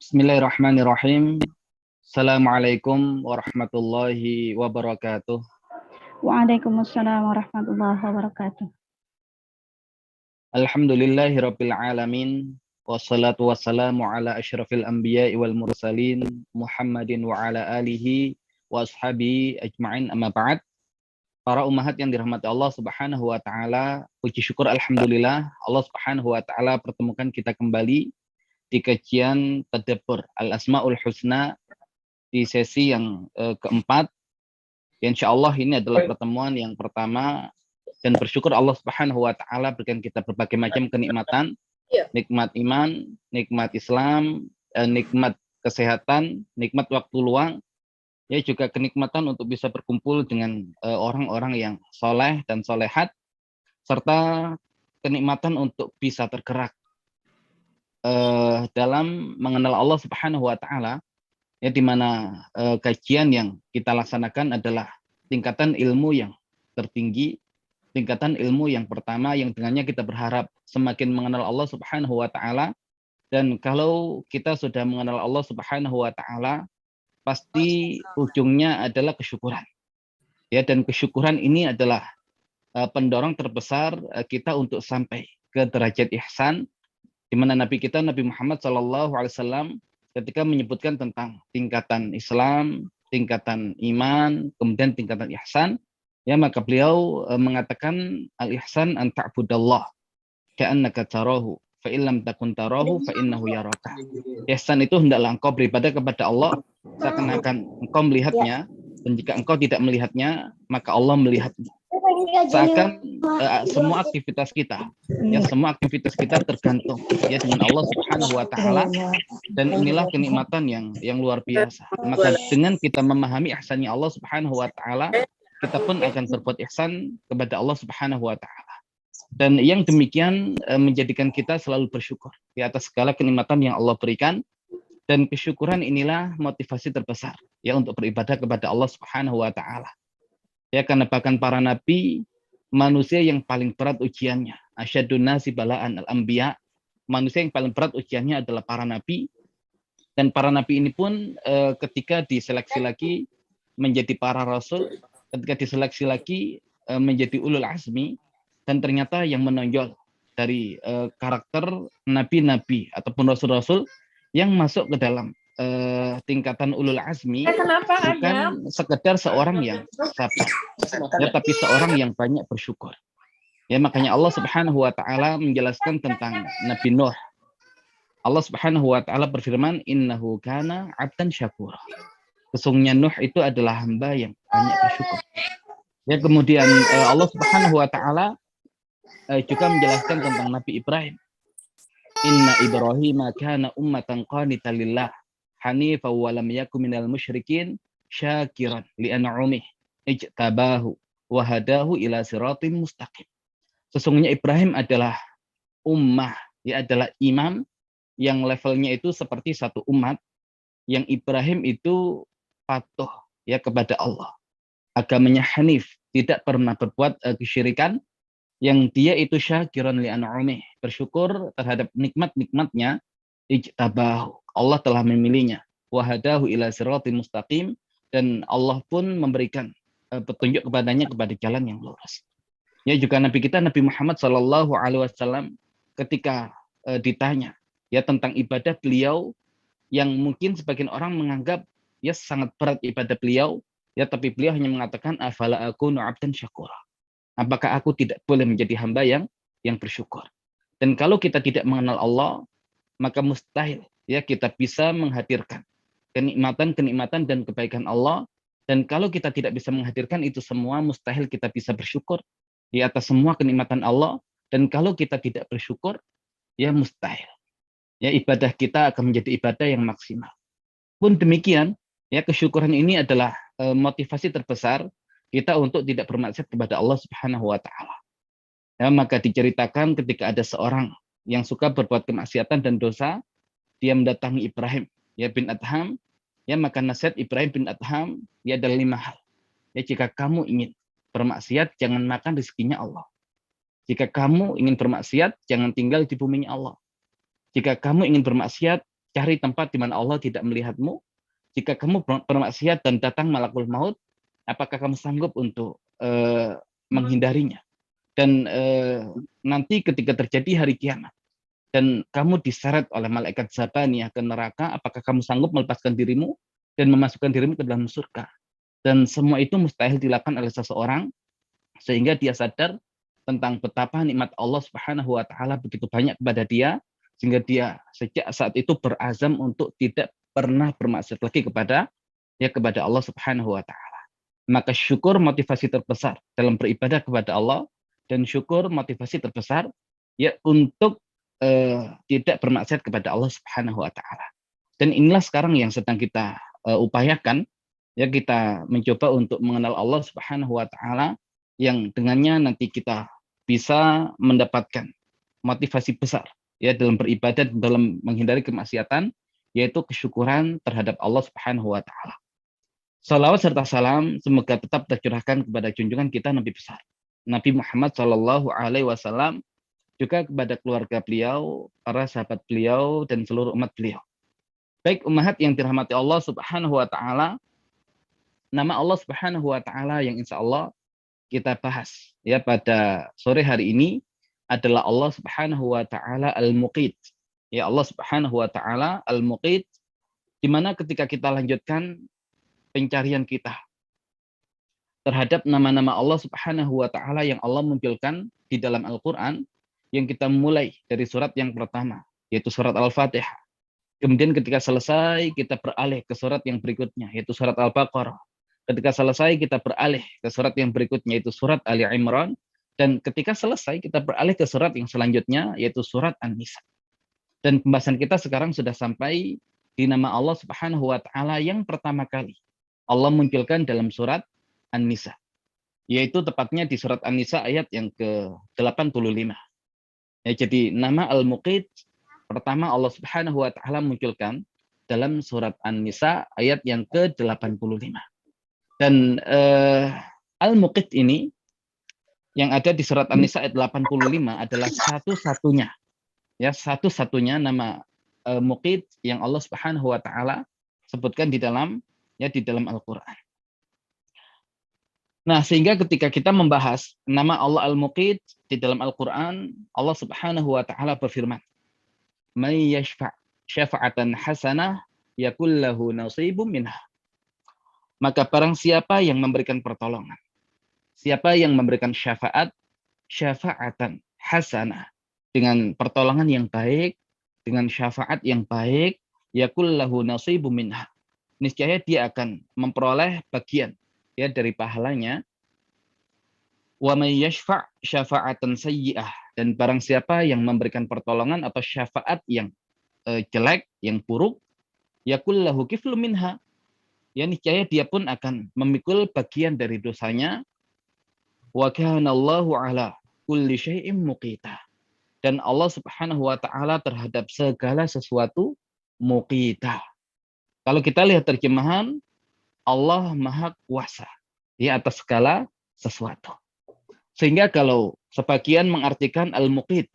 Bismillahirrahmanirrahim. Assalamualaikum warahmatullahi wabarakatuh. Waalaikumsalam warahmatullahi wabarakatuh. Alhamdulillahirabbil alamin. Wassalatu wassalamu ala asyrafil anbiya'i wal mursalin Muhammadin wa ala alihi wa ashabihi ajma'in, amma ba'd. Para ummahat yang dirahmati Allah Subhanahu wa taala, puji syukur alhamdulillah Allah Subhanahu wa taala pertemukan kita kembali di kajian tadabbur Al-Asmaul Husna di sesi yang keempat. Insya Allah ini adalah pertemuan yang pertama dan bersyukur Allah Subhanahu wa taala berikan kita berbagai macam kenikmatan, nikmat iman, nikmat Islam, nikmat kesehatan, nikmat waktu luang, ya juga kenikmatan untuk bisa berkumpul dengan orang-orang yang soleh dan solehat, serta kenikmatan untuk bisa tergerak dalam mengenal Allah Subhanahu wa taala, ya, di mana kajian yang kita laksanakan adalah tingkatan ilmu yang tertinggi, tingkatan ilmu yang pertama yang dengannya kita berharap semakin mengenal Allah Subhanahu wa taala. Dan kalau kita sudah mengenal Allah Subhanahu wa taala, pasti ujungnya adalah kesyukuran. Ya, dan kesyukuran ini adalah pendorong terbesar kita untuk sampai ke derajat ihsan, di mana Nabi kita Nabi Muhammad SAW ketika menyebutkan tentang tingkatan Islam, tingkatan iman, kemudian tingkatan ihsan, ya, maka beliau mengatakan al-ihsan an ta'budallah ka'annaka tarahu fa illam takun tarahu fa innahu yaraka. Ihsan itu hendaklah engkau beribadah kepada Allah seakan-akan engkau melihatnya, dan jika engkau tidak melihatnya maka Allah melihatmu. Seakan semua aktivitas kita, ya, semua aktivitas kita tergantung, ya, dengan Allah Subhanahu wa taala, dan inilah kenikmatan yang luar biasa. Maka dengan kita memahami ihsannya Allah Subhanahu wa taala, kita pun akan berbuat ihsan kepada Allah Subhanahu wa taala. Dan yang demikian menjadikan kita selalu bersyukur di atas segala kenikmatan yang Allah berikan, dan kesyukuran inilah motivasi terbesar, ya, untuk beribadah kepada Allah Subhanahu wa taala. Ya, karena bahkan para nabi, manusia yang paling berat ujiannya, asyadun nasi bala'an al-anbiya, manusia yang paling berat ujiannya adalah para nabi. Dan para nabi ini pun ketika diseleksi lagi menjadi para rasul, ketika diseleksi lagi menjadi ulul azmi, dan ternyata yang menonjol dari karakter nabi-nabi ataupun rasul-rasul yang masuk ke dalam tingkatan ulul azmi bukan sekedar seorang yang sabar, ya, tapi seorang yang banyak bersyukur. Ya, makanya Allah Subhanahu wa taala menjelaskan tentang Nabi Nuh. Allah Subhanahu wa taala berfirman, innahu kana 'abdan syakura. Sesungguhnya Nuh itu adalah hamba yang banyak bersyukur. Ya, kemudian Allah Subhanahu wa taala juga menjelaskan tentang Nabi Ibrahim. Inna Ibrahim kana ummatan qanitan lillah hanifan wa lam yakun minal musyrikin syakiran li an'amih ijtabahu wa hadahu ila siratin mustaqim. Sesungguhnya Ibrahim adalah ummah, ya, adalah imam yang levelnya itu seperti satu umat, yang Ibrahim itu patuh, ya, kepada Allah. Agamanya hanif, tidak pernah berbuat kesyirikan, yang dia itu syakiran li an'amih, bersyukur terhadap nikmat-nikmatnya, ijtabahu, Allah telah memilihnya, wahadahu ila siratin mustaqim, dan Allah pun memberikan petunjuk kepadanya kepada jalan yang lurus. Ya, juga Nabi kita Nabi Muhammad SAW ketika ditanya, ya, tentang ibadah beliau yang mungkin sebagian orang menganggap, ya, sangat berat ibadah beliau, ya, tapi beliau hanya mengatakan afala akunu 'abdan syakura. Apakah aku tidak boleh menjadi hamba yang bersyukur? Dan kalau kita tidak mengenal Allah, maka mustahil, ya, kita bisa menghadirkan kenikmatan-kenikmatan dan kebaikan Allah. Dan kalau kita tidak bisa menghadirkan itu semua, mustahil kita bisa bersyukur di atas semua kenikmatan Allah. Dan kalau kita tidak bersyukur, ya, mustahil, ya, ibadah kita akan menjadi ibadah yang maksimal. Pun demikian, ya, kesyukuran ini adalah motivasi terbesar kita untuk tidak bermaksiat kepada Allah Subhanahu wa taala. Ya, maka diceritakan ketika ada seorang yang suka berbuat kemaksiatan dan dosa, dia mendatangi Ibrahim, ya, bin Adham, ya, maka nasihat Ibrahim bin Adham, ya, ada 5 hal. Ya, jika kamu ingin bermaksiat, jangan makan rezekinya Allah. Jika kamu ingin bermaksiat, jangan tinggal di buminya Allah. Jika kamu ingin bermaksiat, cari tempat di mana Allah tidak melihatmu. Jika kamu bermaksiat dan datang malakul maut, apakah kamu sanggup untuk menghindarinya? Dan nanti ketika terjadi hari kiamat dan kamu diseret oleh malaikat Zabaniyah ke neraka, apakah kamu sanggup melepaskan dirimu dan memasukkan dirimu ke dalam surga? Dan semua itu mustahil dilakukan oleh seseorang sehingga dia sadar tentang betapa nikmat Allah Subhanahu wa taala begitu banyak kepada dia, sehingga dia sejak saat itu berazam untuk tidak pernah bermaksiat lagi kepada Allah Subhanahu wa taala. Maka syukur motivasi terbesar dalam beribadah kepada Allah, dan syukur motivasi terbesar untuk tidak bermaksiat kepada Allah Subhanahu wa taala. Dan inilah sekarang yang sedang kita upayakan, kita mencoba untuk mengenal Allah Subhanahu wa taala yang dengannya nanti kita bisa mendapatkan motivasi besar dalam beribadah, dalam menghindari kemaksiatan, yaitu kesyukuran terhadap Allah Subhanahu wa taala. Salawat serta salam semoga tetap tercurahkan kepada junjungan kita Nabi besar Nabi Muhammad Shallallahu alaihi wasallam, juga kepada keluarga beliau, para sahabat beliau, dan seluruh umat beliau. Baik ummahat yang dirahmati Allah Subhanahu wa taala, nama Allah Subhanahu wa taala yang insya Allah kita bahas pada sore hari ini adalah Allah Subhanahu wa taala Al-Muqit. Allah Subhanahu wa taala Al-Muqit, di mana ketika kita lanjutkan pencarian kita terhadap nama-nama Allah Subhanahu wa taala yang Allah munculkan di dalam Al-Qur'an, yang kita mulai dari surat yang pertama, yaitu surat Al-Fatihah. Kemudian ketika selesai kita beralih ke surat yang berikutnya, yaitu surat Al-Baqarah. Ketika selesai kita beralih ke surat yang berikutnya, yaitu surat Ali Imran. Dan ketika selesai kita beralih ke surat yang selanjutnya, yaitu surat An-Nisa. Dan pembahasan kita sekarang sudah sampai di nama Allah Subhanahu wa taala yang pertama kali Allah munculkan dalam surat An-Nisa, yaitu tepatnya di surat An-Nisa ayat yang ke-85. Jadi nama Al-Muqit pertama Allah Subhanahu wa taala munculkan dalam surat An-Nisa ayat yang ke-85. Dan Al-Muqit ini yang ada di surat An-Nisa ayat 85 adalah satu-satunya nama Muqit yang Allah Subhanahu wa taala sebutkan di dalam Al-Qur'an. Nah, sehingga ketika kita membahas nama Allah Al-Muqit di dalam Al-Qur'an, Allah Subhanahu wa taala berfirman, "May yashfa' syafa'atan hasanah yakul lahu nasibum minha." Maka barang siapa yang memberikan pertolongan, siapa yang memberikan syafa'atan hasanah, dengan pertolongan yang baik, dengan syafaat yang baik, yakul lahu nasibum minha, niscaya dia akan memperoleh bagian dari pahalanya. Wa may yashfa' syafa'atan sayyi'ah, dan barang siapa yang memberikan pertolongan atau syafaat yang jelek, yang buruk, yakul lahu kiflum minha, niscaya dia pun akan memikul bagian dari dosanya. Wa kana Allahu ala kulli syai'in muqita, dan Allah Subhanahu wa taala terhadap segala sesuatu muqita. Kalau kita lihat terjemahan, Allah Maha Kuasa atas segala sesuatu. Sehingga kalau sebagian mengartikan Al-Muqit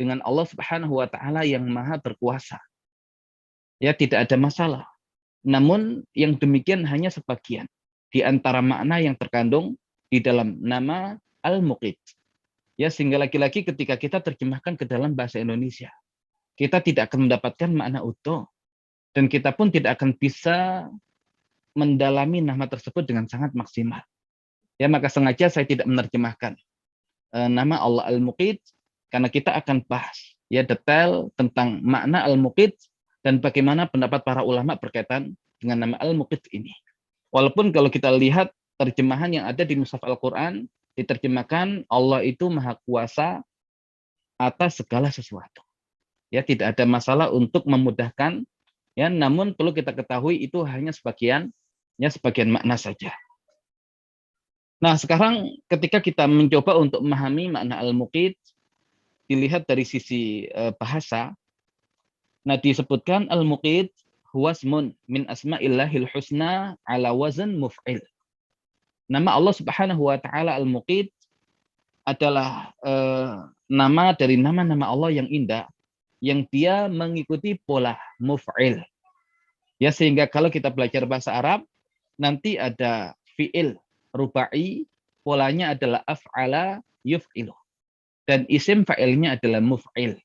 dengan Allah Subhanahu wa taala yang Maha berkuasa, tidak ada masalah. Namun yang demikian hanya sebagian di antara makna yang terkandung di dalam nama Al-Muqit. Sehingga lagi-lagi ketika kita terjemahkan ke dalam bahasa Indonesia, kita tidak akan mendapatkan makna utuh. Dan kita pun tidak akan bisa mendalami nama tersebut dengan sangat maksimal. Maka sengaja saya tidak menerjemahkan nama Allah Al-Muqit, karena kita akan bahas detail tentang makna Al-Muqit dan bagaimana pendapat para ulama berkaitan dengan nama Al-Muqit ini. Walaupun kalau kita lihat terjemahan yang ada di Mushaf Al-Quran, diterjemahkan Allah itu Maha Kuasa atas segala sesuatu. Tidak ada masalah untuk memudahkan. Namun perlu kita ketahui itu hanya sebagian makna saja. Nah, sekarang ketika kita mencoba untuk memahami makna Al-Muqit, dilihat dari sisi bahasa. Nah, disebutkan Al-Muqit huwa ismun min asma'illahil husna ala wazn muf'il. Nama Allah Subhanahu wa taala Al-Muqit adalah nama dari nama-nama Allah yang indah yang dia mengikuti pola muf'il. Ya, sehingga kalau kita belajar bahasa Arab, nanti ada fi'il rubai, polanya adalah af'ala yuf'ilu. Dan isim fa'ilnya adalah muf'il.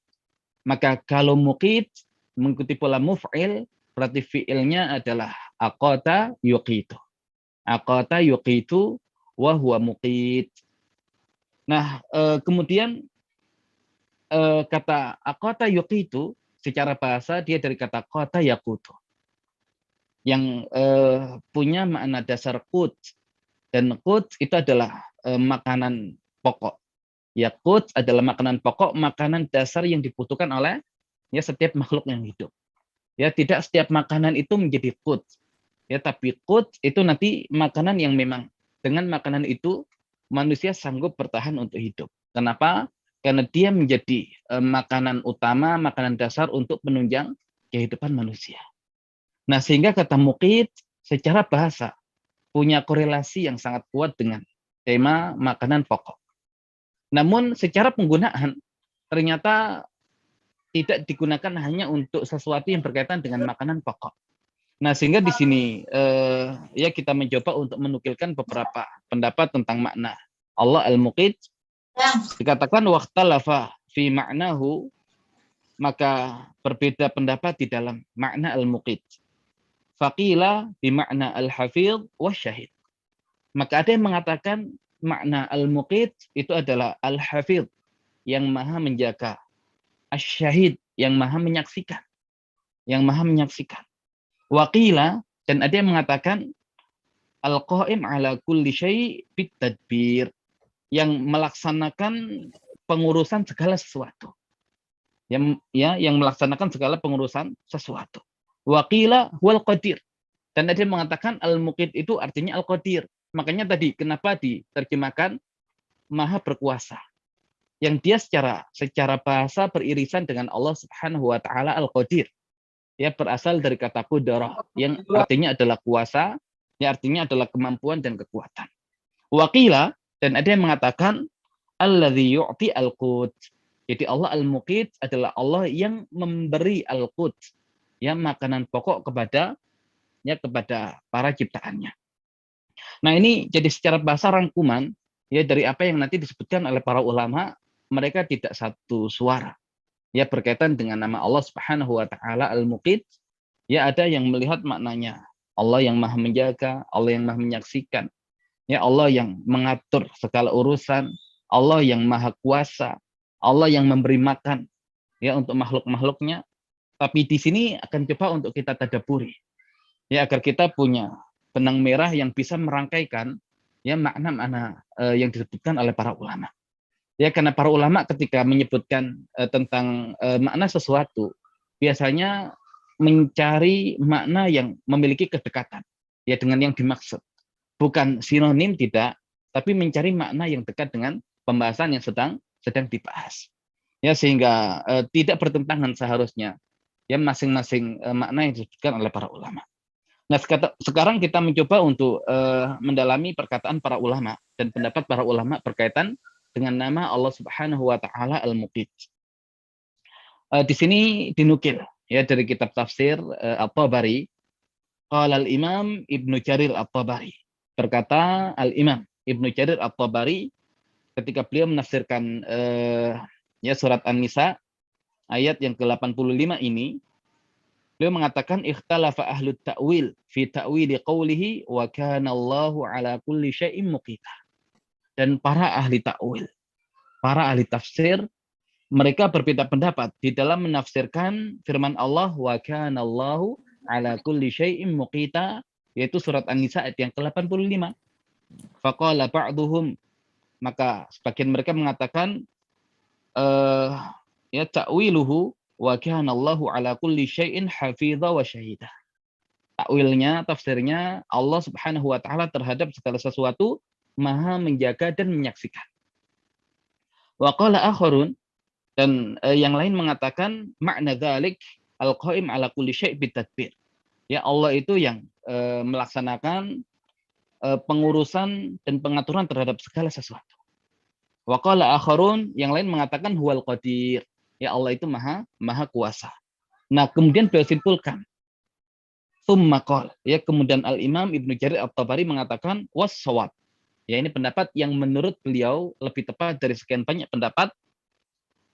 Maka kalau muqit mengikuti pola muf'il, berarti fi'ilnya adalah aqata yuqitu. Aqata yuqitu wa huwa muqit. Nah, kemudian kata aqata yuqitu secara bahasa dia dari kata qata yaqutu, yang punya makna dasar qut, dan qut itu adalah makanan pokok. Ya, qut adalah makanan pokok, makanan dasar yang dibutuhkan oleh ya setiap makhluk yang hidup. Ya, tidak setiap makanan itu menjadi qut. Ya, tapi qut itu nanti makanan yang memang dengan makanan itu manusia sanggup bertahan untuk hidup. Kenapa? Karena dia menjadi makanan utama, makanan dasar untuk menunjang kehidupan manusia. Nah, sehingga kata muqit secara bahasa punya korelasi yang sangat kuat dengan tema makanan pokok. Namun secara penggunaan ternyata tidak digunakan hanya untuk sesuatu yang berkaitan dengan makanan pokok. Nah, sehingga di sini ya kita mencoba untuk menukilkan beberapa pendapat tentang makna Allah al-muqit. Dikatakan waqtalafa fi ma'nahu, maka berbeda pendapat di dalam makna al-muqit. Faqila bi makna al-hafidh wa syahid. Maka ada yang mengatakan makna al-muqit itu adalah al-hafidh, yang maha menjaga, asy-syahid, yang maha menyaksikan, yang maha menyaksikan. Waqila, dan ada yang mengatakan al-qaim ala kulli syai' bit tadbir, yang melaksanakan pengurusan segala sesuatu. Yang melaksanakan segala pengurusan sesuatu. Waqila wal qadir. Dan ada yang mengatakan al-muqit itu artinya al-qadir. Makanya tadi kenapa diterjemahkan maha berkuasa. Yang dia secara bahasa beririsan dengan Allah Subhanahu wa taala al-qadir. Ya, berasal dari kata qudrah yang artinya adalah kuasa, yang artinya adalah kemampuan dan kekuatan. Waqila, dan ada yang mengatakan alladzi yu'ti al-qut. Jadi Allah al-muqit adalah Allah yang memberi al-qut, ya makanan pokok kepada para ciptaannya. Nah, ini jadi secara bahasa rangkuman ya dari apa yang nanti disebutkan oleh para ulama, mereka tidak satu suara. Ya, berkaitan dengan nama Allah Subhanahu wa taala al-muqit, ya ada yang melihat maknanya Allah yang maha menjaga, Allah yang maha menyaksikan. Ya, Allah yang mengatur segala urusan, Allah yang maha kuasa, Allah yang memberi makan ya untuk makhluk-makhluknya. Tapi di sini akan coba untuk kita tadabburi. Ya, agar kita punya benang merah yang bisa merangkaikan ya makna-makna yang disebutkan oleh para ulama. Ya, karena para ulama ketika menyebutkan tentang makna sesuatu biasanya mencari makna yang memiliki kedekatan ya dengan yang dimaksud. Bukan sinonim, tidak, tapi mencari makna yang dekat dengan pembahasan yang sedang dibahas. Ya, sehingga tidak bertentangan seharusnya ya masing-masing makna yang disebutkan oleh para ulama. Nah, sekarang kita mencoba untuk mendalami perkataan para ulama dan pendapat para ulama berkaitan dengan nama Allah Subhanahu wa taala al-muqit. Di sini dinukil ya dari kitab tafsir At-Tabari, qala al-Imam Ibnu Jarir At-Tabari. Berkata al-Imam Ibnu Jarir At-Tabari ketika beliau menafsirkan ya surat An-Nisa ayat yang ke-85 ini, beliau mengatakan ikhtalafa ahlut ta'wil fi ta'wili qawlihi wa kana Allahu ala kulli syai'in muqita. Dan para ahli ta'wil, para ahli tafsir, mereka berbeda pendapat di dalam menafsirkan firman Allah wa kana Allahu ala kulli syai'in muqita, yaitu surat An-Nisa ayat yang ke-85. Faqala ba'duhum, maka sebagian mereka mengatakan ya ta'wiluhu wa kana Allahu ala kulli syai'in hafidha wa syahida. Takwilnya, tafsirnya, Allah Subhanahu wa taala terhadap segala sesuatu maha menjaga dan menyaksikan. Wa qala akharun, dan yang lain mengatakan makna dzalik al-qaim ala kulli syai' bitadbir. Ya, Allah itu yang melaksanakan pengurusan dan pengaturan terhadap segala sesuatu. Wa qala akharun, yang lain mengatakan huwal qadir. Ya Allah itu maha kuasa. Nah, kemudian beliau simpulkan, tsumma qala, ya kemudian Al-Imam Ibnu Jarir At-Tabari mengatakan was-shawab. Ya ini pendapat yang menurut beliau lebih tepat dari sekian banyak pendapat.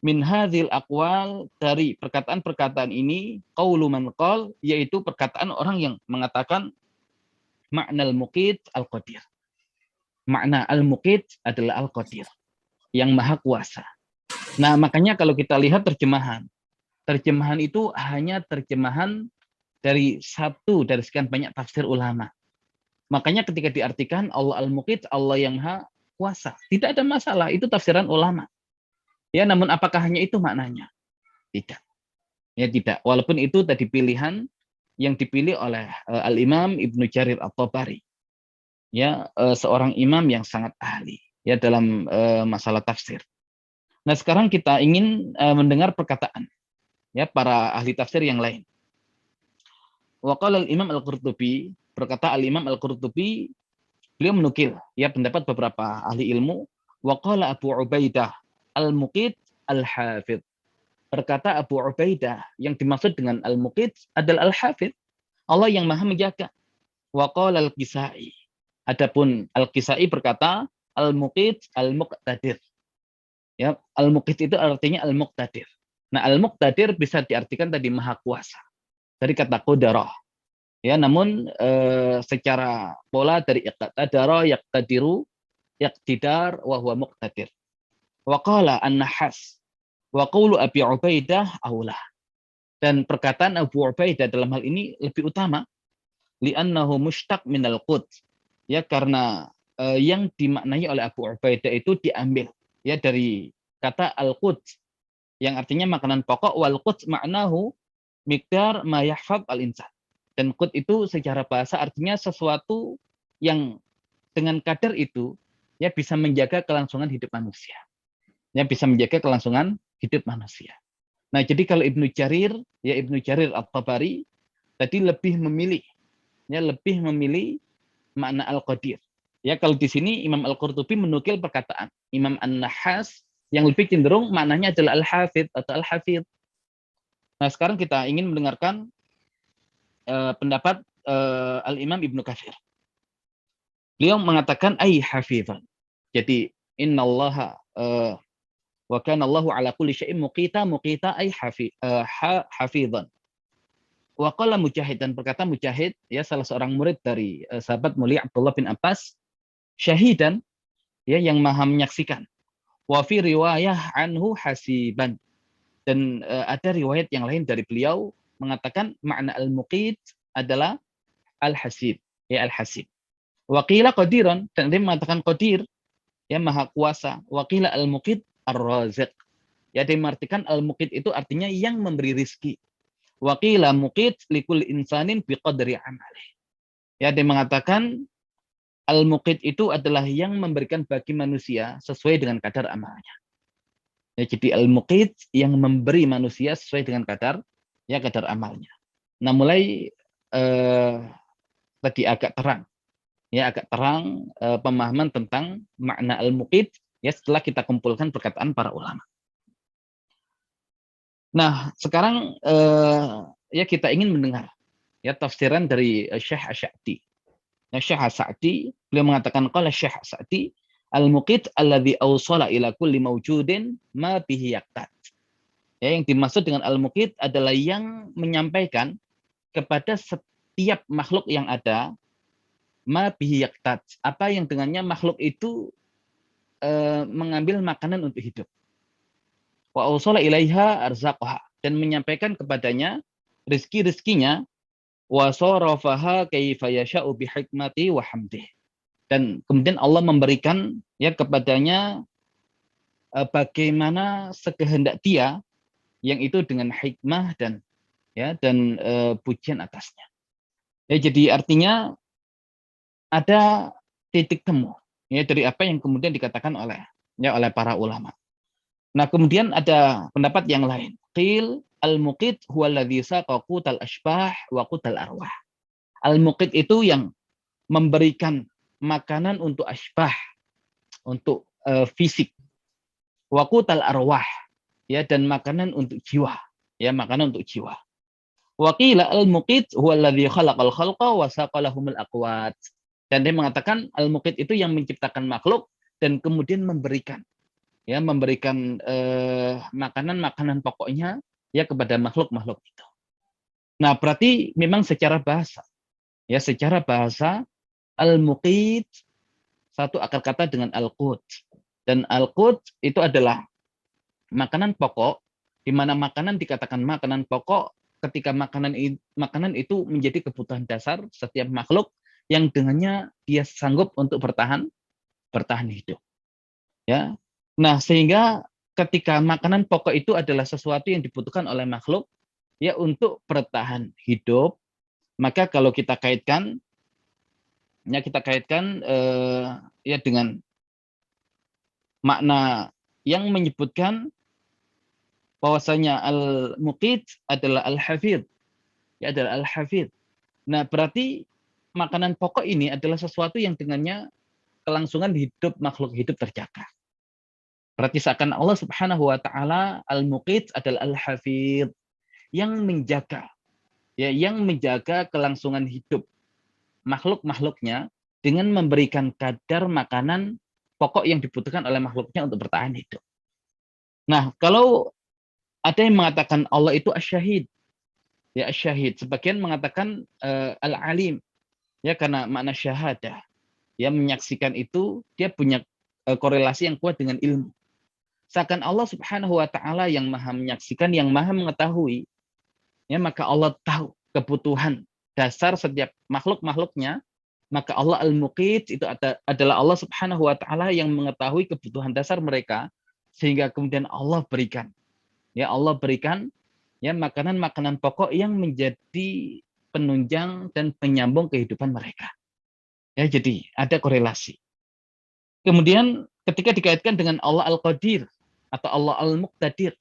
Min hadzil aqwal, dari perkataan-perkataan ini, qaulu man qala, yaitu perkataan orang yang mengatakan ma'nal muqit al-qadir. Makna al-muqit adalah al-qadir, yang maha kuasa. Nah, makanya kalau kita lihat terjemahan itu hanya terjemahan dari satu dari sekian banyak tafsir ulama. Makanya ketika diartikan Allah al-muqit, Allah yang maha kuasa, tidak ada masalah, itu tafsiran ulama. Ya, namun apakah hanya itu maknanya? Tidak. Ya, tidak. Walaupun itu tadi pilihan yang dipilih oleh Al-Imam Ibnu Jarir At-Tabari. Ya, seorang imam yang sangat ahli ya dalam masalah tafsir. Nah, sekarang kita ingin mendengar perkataan ya para ahli tafsir yang lain. Wa qala al-Imam Al-Qurtubi, berkata Al-Imam Al-Qurtubi, beliau menukil ya pendapat beberapa ahli ilmu. Wa qala Abu Ubaidah al-Muqit al-Hafidh. Berkata Abu Ubaidah, yang dimaksud dengan al-Muqit adalah al-Hafidh, Allah yang maha menjaga. Wa qala al-Kisai. Adapun al-Kisai berkata al-Muqit al-Muqtadir. Ya, al-Muqit itu artinya al-Muqtadir. Nah, al-Muqtadir bisa diartikan tadi maha kuasa, dari kata qadarah. Ya, namun secara pola dari iqtadara, yaqtadiru, yaqtidar, wa huwa muqtadir. Wa qala an-Nahas, wa qawlu Abi Ubaidah aula. Dan perkataan Abu Ubaidah dalam hal ini lebih utama, li'annahu mushtaq minal quds. Ya, karena yang dimaknai oleh Abu Ubaidah itu diambil ya dari kata al-quds, yang artinya makanan pokok, wal quds maknahu miqdar ma yahfaz al-insan. Dan qut itu secara bahasa artinya sesuatu yang dengan kadar itu ya bisa menjaga kelangsungan hidup manusia. Ya, bisa menjaga kelangsungan hidup manusia. Nah, jadi kalau Ibnu Jarir At-Tabari tadi lebih memilih makna al-qadir. Ya, kalau di sini Imam Al-Qurtubi menukil perkataan Imam An-Nahas yang lebih cenderung maknanya adalah al-hafidh atau al-hafidh. Nah, sekarang kita ingin mendengarkan pendapat Al-Imam Ibnu Katsir. Beliau mengatakan ai hafizan. Jadi innallaha wa kana Allahu ala kulli syai'in muqita ai hafizan. Wa qala Mujahid, dan berkata Mujahid ya salah seorang murid dari sahabat mulia Abdullah bin Abbas, syahidan ya yang maha menyaksikan. Wa fi riwayah anhu hasiban. Dan ada riwayat yang lain dari beliau mengatakan makna al-muqit adalah al-hasib, ya al-hasib. Wa qila qadiran, dan dia mengatakan qadir, ya maha kuasa. Wa qila al-muqit ar-raziq. Ya, dia mengartikan al-muqit itu artinya yang memberi rizki. Wa qila muqit likul insanin biqadri amalih. Ya, dia mengatakan al-muqit itu adalah yang memberikan bagi manusia sesuai dengan kadar amalnya. Ya, jadi al-muqit yang memberi manusia sesuai dengan kadar amalnya. Nah, mulai tadi agak terang pemahaman tentang makna al-muqit ya setelah kita kumpulkan perkataan para ulama. Nah, sekarang ya kita ingin mendengar ya tafsiran dari Syekh As-Sa'di. Nah, Syekh As-Sa'di beliau mengatakan qala Syekh As-Sa'di al-muqit alladzi awsala ila kulli mawjudin ma bihi yaqtat. Ya, yang dimaksud dengan al-muqit adalah yang menyampaikan kepada setiap makhluk yang ada ma bihi yaqtat, apa yang dengannya makhluk itu mengambil makanan untuk hidup. Wa awsala ilaiha arzaqaha, dan menyampaikan kepadanya rezeki-rezekinya, wa sarafaha kaifa yasha'u bi hikmati wa hamdih. Dan kemudian Allah memberikan ya kepadanya bagaimana sekehendak dia, yang itu dengan hikmah dan pujian atasnya. Ya, jadi artinya ada titik temu ya dari apa yang kemudian dikatakan oleh para ulama. Nah, kemudian ada pendapat yang lain. Qil al-muqit huwa alladzi saqa qutal ashbah wa qutal arwah. Al-muqit itu yang memberikan makanan untuk ashbah, untuk fisik. Wa qutal arwah, ya, dan makanan untuk jiwa, ya, makanan untuk jiwa. Wa qila al-muqit huwa alladhi khalaqal khalqa wa saqalahumul aqwat. Dan dia mengatakan al-muqit itu yang menciptakan makhluk dan kemudian memberikan, ya, memberikan makanan-makanan pokoknya, ya, kepada makhluk-makhluk itu. Nah, berarti memang secara bahasa, ya, secara bahasa al-muqit satu akar kata dengan al-qut. Dan al-qut itu adalah makanan pokok, di mana makanan dikatakan makanan pokok ketika makanan itu menjadi kebutuhan dasar setiap makhluk yang dengannya dia sanggup untuk bertahan hidup, ya. Nah, sehingga ketika makanan pokok itu adalah sesuatu yang dibutuhkan oleh makhluk, ya, untuk bertahan hidup, maka kalau kita kaitkan, ya, ya, dengan makna yang menyebutkan bahwasanya al-muqit adalah al-hafidh, ya, adalah al-hafidh. Nah, berarti makanan pokok ini adalah sesuatu yang dengannya kelangsungan hidup makhluk hidup terjaga. Berarti seakan Allah Subhanahu wa taala al-muqit adalah al-hafidh, yang menjaga, ya, yang menjaga kelangsungan hidup makhluk-makhluknya dengan memberikan kadar makanan pokok yang dibutuhkan oleh makhluknya untuk bertahan hidup. Nah, kalau ada yang mengatakan Allah itu asyahid, ya, asyahid. Sebagian mengatakan al-alim, ya, karena makna syahadah, ya, menyaksikan itu dia punya korelasi yang kuat dengan ilmu. Seakan Allah Subhanahu wa taala yang maha menyaksikan, yang maha mengetahui, ya, maka Allah tahu kebutuhan dasar setiap makhluk-makhluknya, maka Allah al-muqit itu adalah Allah Subhanahu wa taala yang mengetahui kebutuhan dasar mereka, sehingga kemudian Allah berikan, ya, Allah berikan, ya, makanan-makanan pokok yang menjadi penunjang dan penyambung kehidupan mereka. Ya, jadi ada korelasi. Kemudian ketika dikaitkan dengan Allah Al-Qadir atau Allah Al-Muqtadir,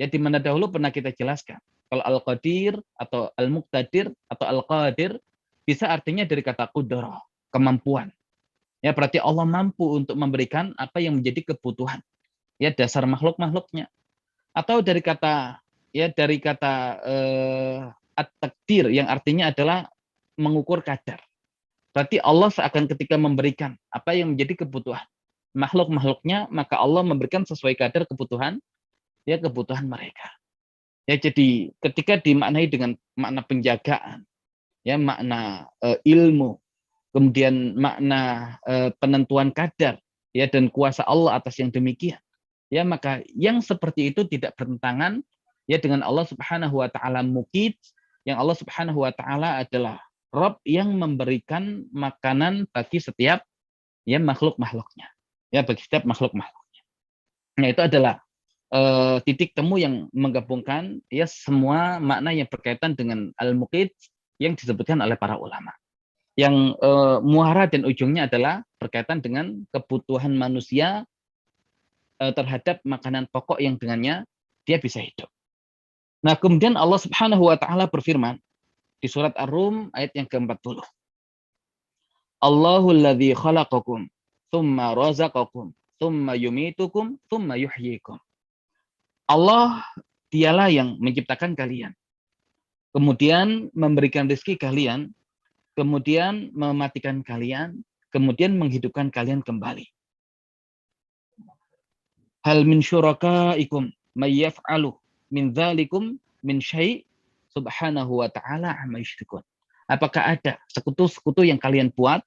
ya, di mana dahulu pernah kita jelaskan, kalau Al-Qadir atau Al-Muqtadir atau Al-Qadir bisa artinya dari kata qudrah, kemampuan. Ya, berarti Allah mampu untuk memberikan apa yang menjadi kebutuhan, ya, dasar makhluk-makhluknya. Atau dari kata, ya, dari kata at-takdir yang artinya adalah mengukur kadar. Berarti Allah seakan ketika memberikan apa yang menjadi kebutuhan makhluk-makhluknya, maka Allah memberikan sesuai kadar kebutuhan, ya, kebutuhan mereka. Ya, jadi ketika dimaknai dengan makna penjagaan, ya, makna ilmu, kemudian makna penentuan kadar, ya, dan kuasa Allah atas yang demikian, ya, maka yang seperti itu tidak bertentangan, ya, dengan Allah Subhanahu wa taala muqit, yang Allah Subhanahu wa taala adalah Rabb yang memberikan makanan bagi setiap, ya, makhluk-makhluknya. Ya, bagi setiap makhluk-makhluknya. Nah, itu adalah titik temu yang menggabungkan, ya, semua makna yang berkaitan dengan al-muqit yang disebutkan oleh para ulama. Yang muara dan ujungnya adalah berkaitan dengan kebutuhan manusia terhadap makanan pokok yang dengannya dia bisa hidup. Nah, kemudian Allah Subhanahu wa taala berfirman di surat Ar-Rum ayat yang ke-40. Allahul ladzi khalaqakum tsumma razaqakum tsumma yumitukum tsumma yuhyikum. Allah dialah yang menciptakan kalian, kemudian memberikan rezeki kalian, kemudian mematikan kalian, kemudian menghidupkan kalian kembali. Hal min syurakaikum may yaf'alu min dzalikum min syai' subhanahu wa ta'ala amma yusyrikun. Apakah ada sekutu-sekutu yang kalian buat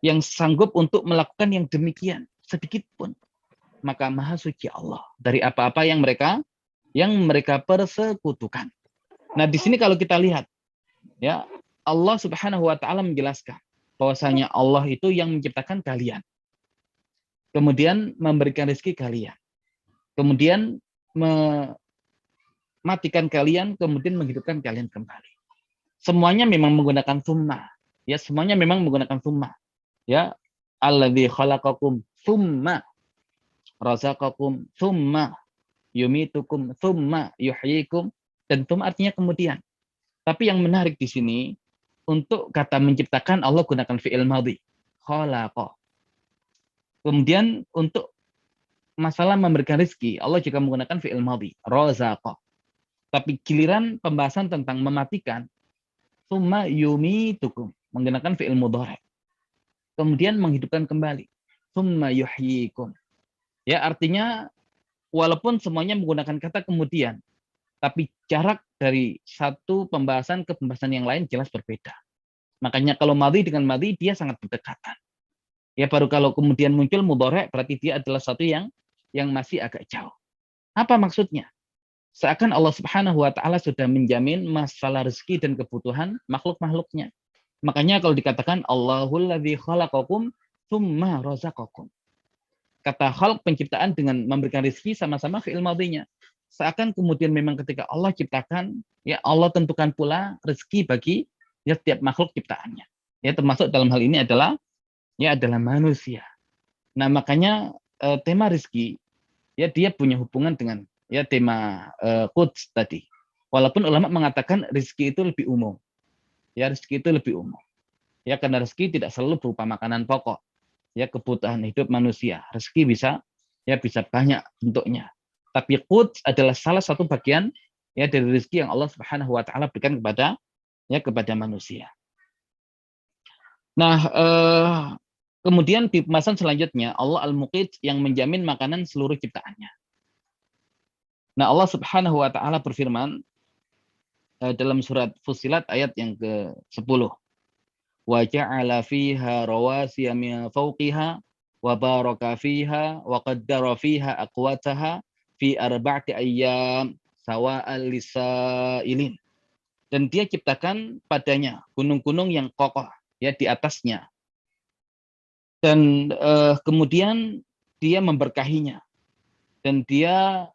yang sanggup untuk melakukan yang demikian sedikit pun? Maka maha suci Allah dari apa-apa yang mereka persekutukan. Nah, di sini kalau kita lihat, ya, Allah Subhanahu wa taala menjelaskan bahwasanya Allah itu yang menciptakan kalian, kemudian memberikan rezeki kalian, kemudian mematikan kalian, kemudian menghidupkan kalian kembali. Semuanya memang menggunakan tsumma, ya, semuanya memang menggunakan tsumma, ya. Alladzi khalaqakum tsumma razaqakum tsumma yumitukum tsumma yuhyikum, dan tsumma artinya kemudian. Tapi yang menarik di sini, untuk kata menciptakan Allah gunakan fi'il madhi, khalaqa. Kemudian untuk masalah memberikan rezeki, Allah juga menggunakan fi'il madhi, razaqa. Tapi giliran pembahasan tentang mematikan, summa yumitukum, menggunakan fi'il mudhari. Kemudian menghidupkan kembali, summa yuhyikum. Ya, artinya walaupun semuanya menggunakan kata kemudian, tapi jarak dari satu pembahasan ke pembahasan yang lain jelas berbeda. Makanya kalau madhi dengan madhi dia sangat berdekatan. Ya, baru kalau kemudian muncul mudhari berarti dia adalah satu yang masih agak jauh. Apa maksudnya? Seakan Allah Subhanahu wa taala sudah menjamin masalah rezeki dan kebutuhan makhluk-makhluknya. Makanya kalau dikatakan Allahul ladzi khalaqakum tsumma razaqakum. Kata khalq penciptaan dengan memberikan rezeki sama-sama fi'il madhinya. Seakan kemudian memang ketika Allah ciptakan, ya Allah tentukan pula rezeki bagi ya setiap makhluk ciptaannya. Ya termasuk dalam hal ini adalah manusia. Nah, makanya tema rezeki ya dia punya hubungan dengan ya tema quds tadi. Walaupun ulama mengatakan rezeki itu lebih umum. Ya, rezeki itu lebih umum. Ya, karena rezeki tidak selalu berupa makanan pokok. Ya, kebutuhan hidup manusia. Rezeki bisa banyak bentuknya. Tapi quds adalah salah satu bagian ya dari rezeki yang Allah Subhanahu wa taala berikan kepada manusia. Nah, kemudian di pembahasan selanjutnya Allah Al-Muqit yang menjamin makanan seluruh ciptaannya. Nah, Allah Subhanahu wa taala berfirman dalam surat Fussilat ayat yang ke-10. Wa ja'ala fiha rawasiya min fawqiha wa baraka fiha wa qaddara fiha aqwataha fi arba'ati ayyam sawa'al lisailin. Dan dia ciptakan padanya gunung-gunung yang kokoh ya di atasnya. Dan kemudian dia memberkahinya. Dan dia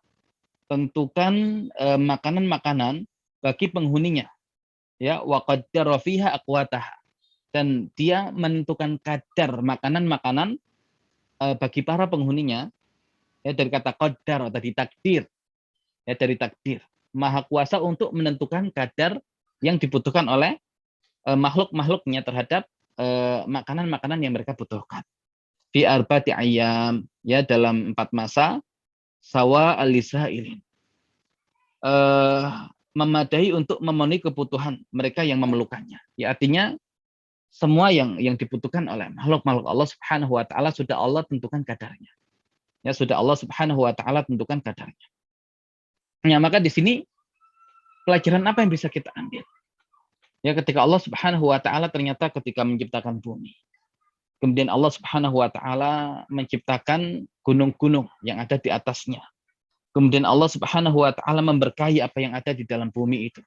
tentukan makanan-makanan bagi penghuninya. Ya, wa qaddara fiha aqwataha. Dan dia menentukan kadar makanan-makanan bagi para penghuninya ya dari kata qadar tadi takdir. Ya, dari takdir. Maha kuasa untuk menentukan kadar yang dibutuhkan oleh makhluk-makhluknya terhadap makanan-makanan yang mereka butuhkan. Fi arba'ati ayyam, ya dalam 4 masa sawa al-lisailin. Memadai untuk memenuhi kebutuhan mereka yang memerlukannya. Ya, artinya semua yang dibutuhkan oleh makhluk-makhluk Allah Subhanahu wa taala sudah Allah tentukan kadarnya. Ya, sudah Allah Subhanahu wa taala tentukan kadarnya. Ya, maka di sini pelajaran apa yang bisa kita ambil? Ya, ketika Allah Subhanahu wa taala ternyata ketika menciptakan bumi. Kemudian Allah Subhanahu wa taala menciptakan gunung-gunung yang ada di atasnya. Kemudian Allah Subhanahu wa taala memberkahi apa yang ada di dalam bumi itu.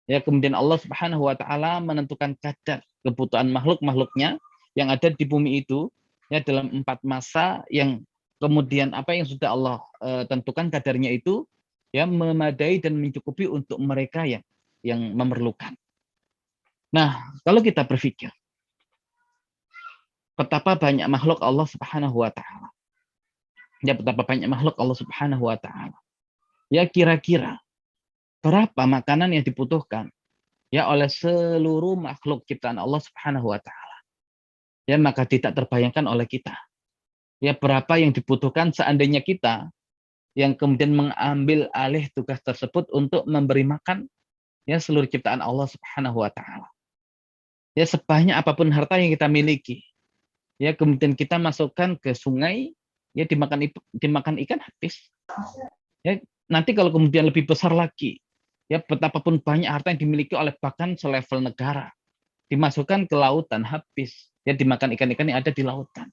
Ya, kemudian Allah Subhanahu wa taala menentukan kadar kebutuhan makhluk-makhluknya yang ada di bumi itu ya dalam 4 masa yang kemudian apa yang sudah Allah tentukan kadarnya itu ya memadai dan mencukupi untuk mereka yang memerlukan. Nah, kalau kita berpikir betapa banyak makhluk Allah Subhanahu wa taala. Ya, betapa banyak makhluk Allah Subhanahu wa taala. Ya, kira-kira berapa makanan yang dibutuhkan ya oleh seluruh makhluk ciptaan Allah Subhanahu wa taala. Ya, maka tidak terbayangkan oleh kita. Ya, berapa yang dibutuhkan seandainya kita yang kemudian mengambil alih tugas tersebut untuk memberi makan ya seluruh ciptaan Allah Subhanahu wa taala. Ya, sebanyak apapun harta yang kita miliki. Ya, kemudian kita masukkan ke sungai, ya dimakan ikan habis. Ya, nanti kalau kemudian lebih besar lagi, ya betapapun banyak harta yang dimiliki oleh bahkan selevel negara, dimasukkan ke lautan habis, ya dimakan ikan-ikan yang ada di lautan.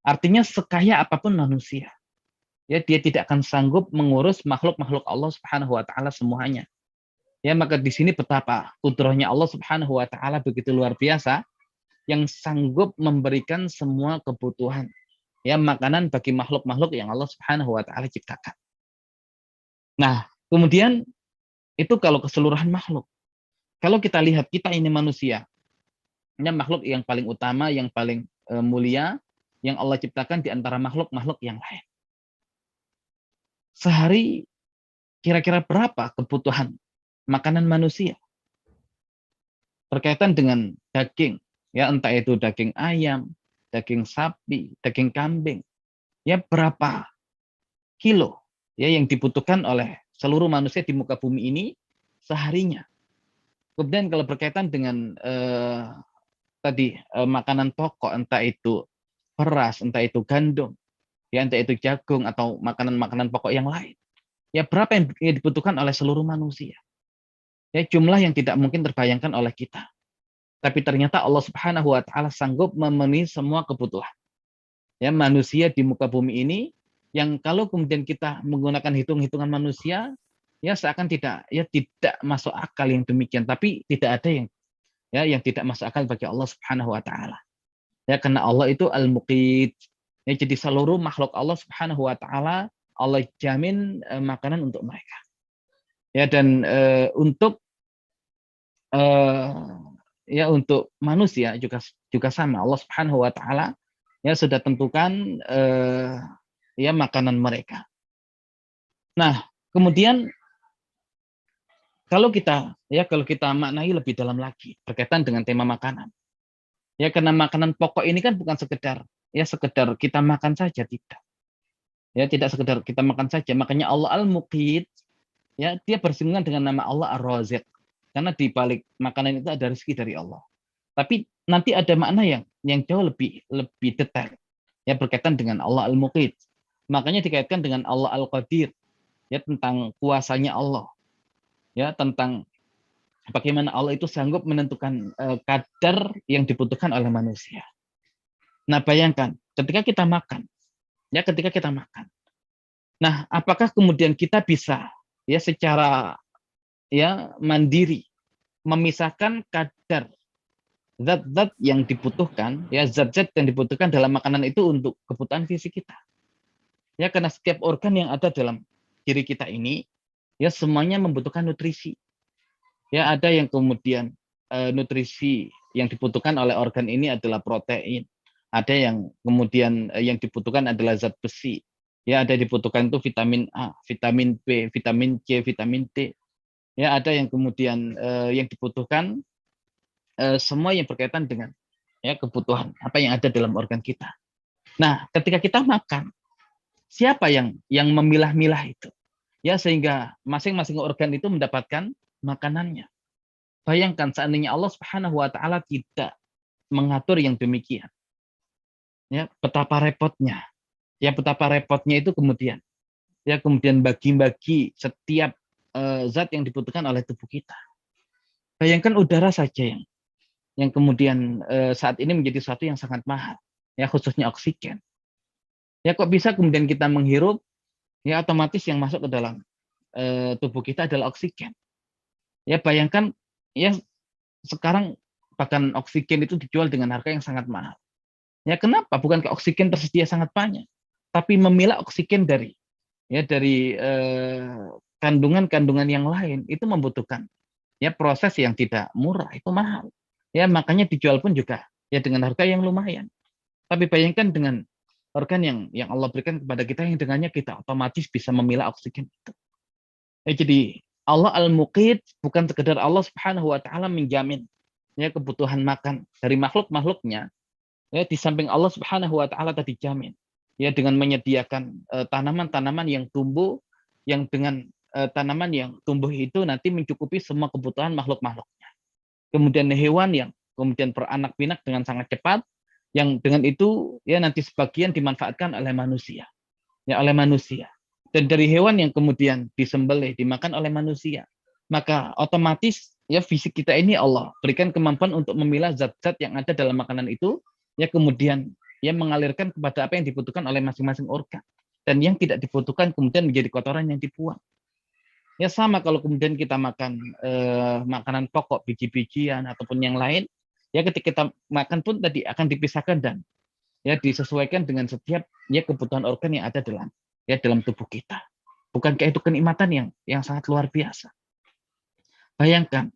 Artinya sekaya apapun manusia, ya dia tidak akan sanggup mengurus makhluk-makhluk Allah Subhanahu wa taala semuanya. Ya, maka di sini betapa kudrahnya Allah Subhanahu wa taala begitu luar biasa yang sanggup memberikan semua kebutuhan ya makanan bagi makhluk-makhluk yang Allah Subhanahu wa taala ciptakan. Nah, kemudian itu kalau keseluruhan makhluk. Kalau kita lihat kita ini manusia, ini makhluk yang paling utama, yang paling mulia, yang Allah ciptakan di antara makhluk-makhluk yang lain. Sehari kira-kira berapa kebutuhan makanan manusia? Berkaitan dengan daging, ya entah itu daging ayam, daging sapi, daging kambing. Ya berapa kilo ya yang dibutuhkan oleh seluruh manusia di muka bumi ini seharinya. Kemudian kalau berkaitan dengan makanan pokok, entah itu beras, entah itu gandum, ya entah itu jagung atau makanan-makanan pokok yang lain. Ya berapa yang dibutuhkan oleh seluruh manusia? Ya jumlah yang tidak mungkin terbayangkan oleh kita. Tapi ternyata Allah Subhanahu wa taala sanggup memenuhi semua kebutuhan. Ya manusia di muka bumi ini yang kalau kemudian kita menggunakan hitung-hitungan manusia ya seakan tidak masuk akal yang demikian, tapi tidak ada yang tidak masuk akal bagi Allah Subhanahu wa taala. Ya karena Allah itu Al-Muqit. Ya jadi seluruh makhluk Allah Subhanahu wa taala Allah jamin makanan untuk mereka. Ya dan untuk manusia juga sama. Allah Subhanahu wa taala ya sudah tentukan ya makanan mereka. Nah, kemudian kalau kita maknai lebih dalam lagi berkaitan dengan tema makanan. Ya karena makanan pokok ini kan bukan sekedar kita makan saja, tidak. Ya tidak sekedar kita makan saja. Makanya Allah Al-Muqit ya dia bersinggungan dengan nama Allah Ar-Raziq. Karena di balik makanan itu ada rezeki dari Allah. Tapi nanti ada makna yang jauh lebih detail ya berkaitan dengan Allah Al-Muqit. Makanya dikaitkan dengan Allah Al-Qadir ya tentang kuasanya Allah. Ya tentang bagaimana Allah itu sanggup menentukan kadar yang dibutuhkan oleh manusia. Nah, bayangkan ketika kita makan. Nah, apakah kemudian kita bisa ya secara mandiri memisahkan kadar zat-zat yang dibutuhkan, ya zat-zat yang dibutuhkan dalam makanan itu untuk kebutuhan fisik kita. Ya karena setiap organ yang ada dalam diri kita ini ya semuanya membutuhkan nutrisi. Ya ada yang kemudian nutrisi yang dibutuhkan oleh organ ini adalah protein. Ada yang kemudian yang dibutuhkan adalah zat besi. Ya ada yang dibutuhkan itu vitamin A, vitamin B, vitamin C, vitamin D. Ya ada yang kemudian yang dibutuhkan semua yang berkaitan dengan ya kebutuhan apa yang ada dalam organ kita. Nah, ketika kita makan, siapa yang memilah-milah itu? Ya sehingga masing-masing organ itu mendapatkan makanannya. Bayangkan seandainya Allah Subhanahu wa taala tidak mengatur yang demikian. Ya, betapa repotnya. Ya betapa repotnya itu kemudian bagi-bagi setiap zat yang dibutuhkan oleh tubuh kita. Bayangkan udara saja yang kemudian saat ini menjadi sesuatu yang sangat mahal, ya khususnya oksigen. Ya kok bisa kemudian kita menghirup, ya otomatis yang masuk ke dalam tubuh kita adalah oksigen. Ya bayangkan, ya sekarang bahkan oksigen itu dijual dengan harga yang sangat mahal. Ya kenapa? Bukankah oksigen tersedia sangat banyak, tapi memilah oksigen dari kandungan-kandungan yang lain itu membutuhkan ya proses yang tidak murah, itu mahal. Ya makanya dijual pun juga ya dengan harga yang lumayan. Tapi bayangkan dengan organ yang Allah berikan kepada kita yang dengannya kita otomatis bisa memilah oksigen itu. Ya, jadi Allah Al-Muqit bukan sekedar Allah Subhanahu wa taala menjamin ya kebutuhan makan dari makhluk-makhluknya. Ya di samping Allah Subhanahu wa taala tadi jamin ya dengan menyediakan tanaman-tanaman yang tumbuh yang dengan tanaman yang tumbuh itu nanti mencukupi semua kebutuhan makhluk-makhluknya. Kemudian hewan yang kemudian beranak pinak dengan sangat cepat, yang dengan itu ya nanti sebagian dimanfaatkan oleh manusia. Ya oleh manusia. Dan dari hewan yang kemudian disembelih, dimakan oleh manusia. Maka otomatis ya fisik kita ini Allah berikan kemampuan untuk memilah zat-zat yang ada dalam makanan itu, ya kemudian ya mengalirkan kepada apa yang dibutuhkan oleh masing-masing organ. Dan yang tidak dibutuhkan kemudian menjadi kotoran yang dibuang. Ya sama kalau kemudian kita makan makanan pokok, biji-bijian ataupun yang lain, ya ketika kita makan pun tadi akan dipisahkan dan ya disesuaikan dengan setiap ya kebutuhan organ yang ada dalam tubuh kita. Bukankah itu kenikmatan yang sangat luar biasa? Bayangkan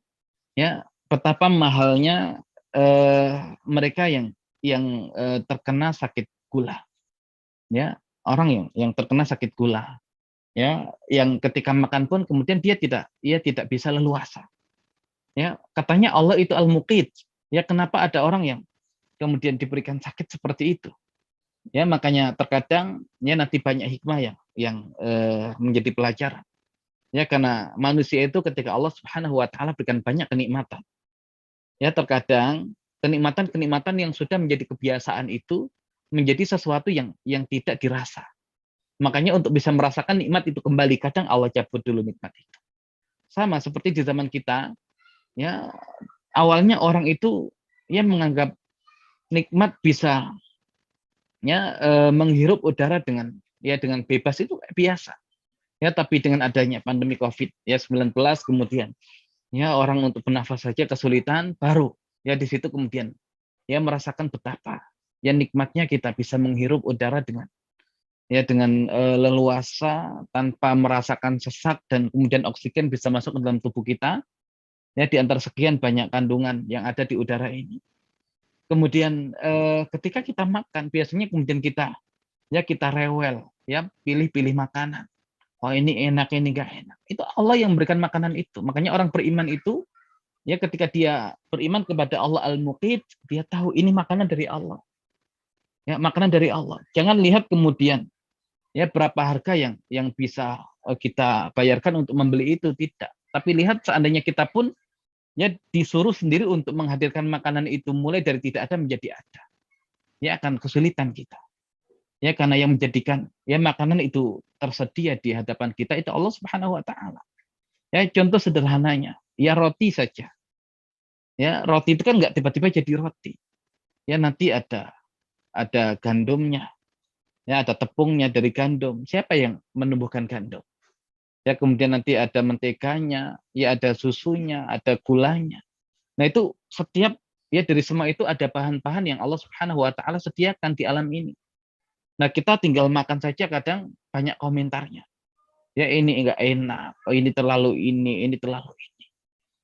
ya betapa mahalnya mereka yang terkena sakit gula. Ya, orang yang terkena sakit gula. Ya, yang ketika makan pun kemudian dia tidak bisa leluasa. Ya, katanya Allah itu Al-Muqit. Ya, kenapa ada orang yang kemudian diberikan sakit seperti itu? Ya, makanya terkadang ya nanti banyak hikmah menjadi pelajaran. Ya, karena manusia itu ketika Allah Subhanahu wa taala berikan banyak kenikmatan. Ya, terkadang kenikmatan-kenikmatan yang sudah menjadi kebiasaan itu menjadi sesuatu yang tidak dirasa. Makanya untuk bisa merasakan nikmat itu kembali, kadang Allah cabut dulu nikmat itu. Sama seperti di zaman kita, ya awalnya orang itu ya menganggap nikmat bisa menghirup udara dengan bebas itu biasa. Ya, tapi dengan adanya pandemi Covid ya 19 kemudian ya orang untuk bernafas saja kesulitan, baru ya di situ kemudian ya merasakan betapa ya nikmatnya kita bisa menghirup udara dengan leluasa tanpa merasakan sesak, dan kemudian oksigen bisa masuk ke dalam tubuh kita ya di antara sekian banyak kandungan yang ada di udara ini. Kemudian ketika kita makan biasanya kemudian kita rewel ya, pilih-pilih makanan. Oh ini enak, ini enggak enak. Itu Allah yang memberikan makanan itu. Makanya orang beriman itu, ya ketika dia beriman kepada Allah Al-Muqit, dia tahu ini makanan dari Allah. Ya, makanan dari Allah. Jangan lihat kemudian ya berapa harga yang bisa kita bayarkan untuk membeli itu, tidak. Tapi lihat seandainya kita pun ya disuruh sendiri untuk menghadirkan makanan itu mulai dari tidak ada menjadi ada. Ya akan kesulitan kita. Ya karena yang menjadikan ya makanan itu tersedia di hadapan kita itu Allah Subhanahu wa taala. Ya contoh sederhananya, ya roti saja. Ya roti itu kan nggak tiba-tiba jadi roti. Ya nanti ada gandumnya. Ya ada tepungnya dari gandum. Siapa yang menumbuhkan gandum? Ya kemudian nanti ada menteganya, ya ada susunya, ada gulanya. Nah itu setiap ya dari semua itu ada bahan-bahan yang Allah Subhanahu wa taala sediakan di alam ini. Nah, kita tinggal makan saja kadang banyak komentarnya. Ya ini enggak enak, oh ini terlalu ini terlalu ini.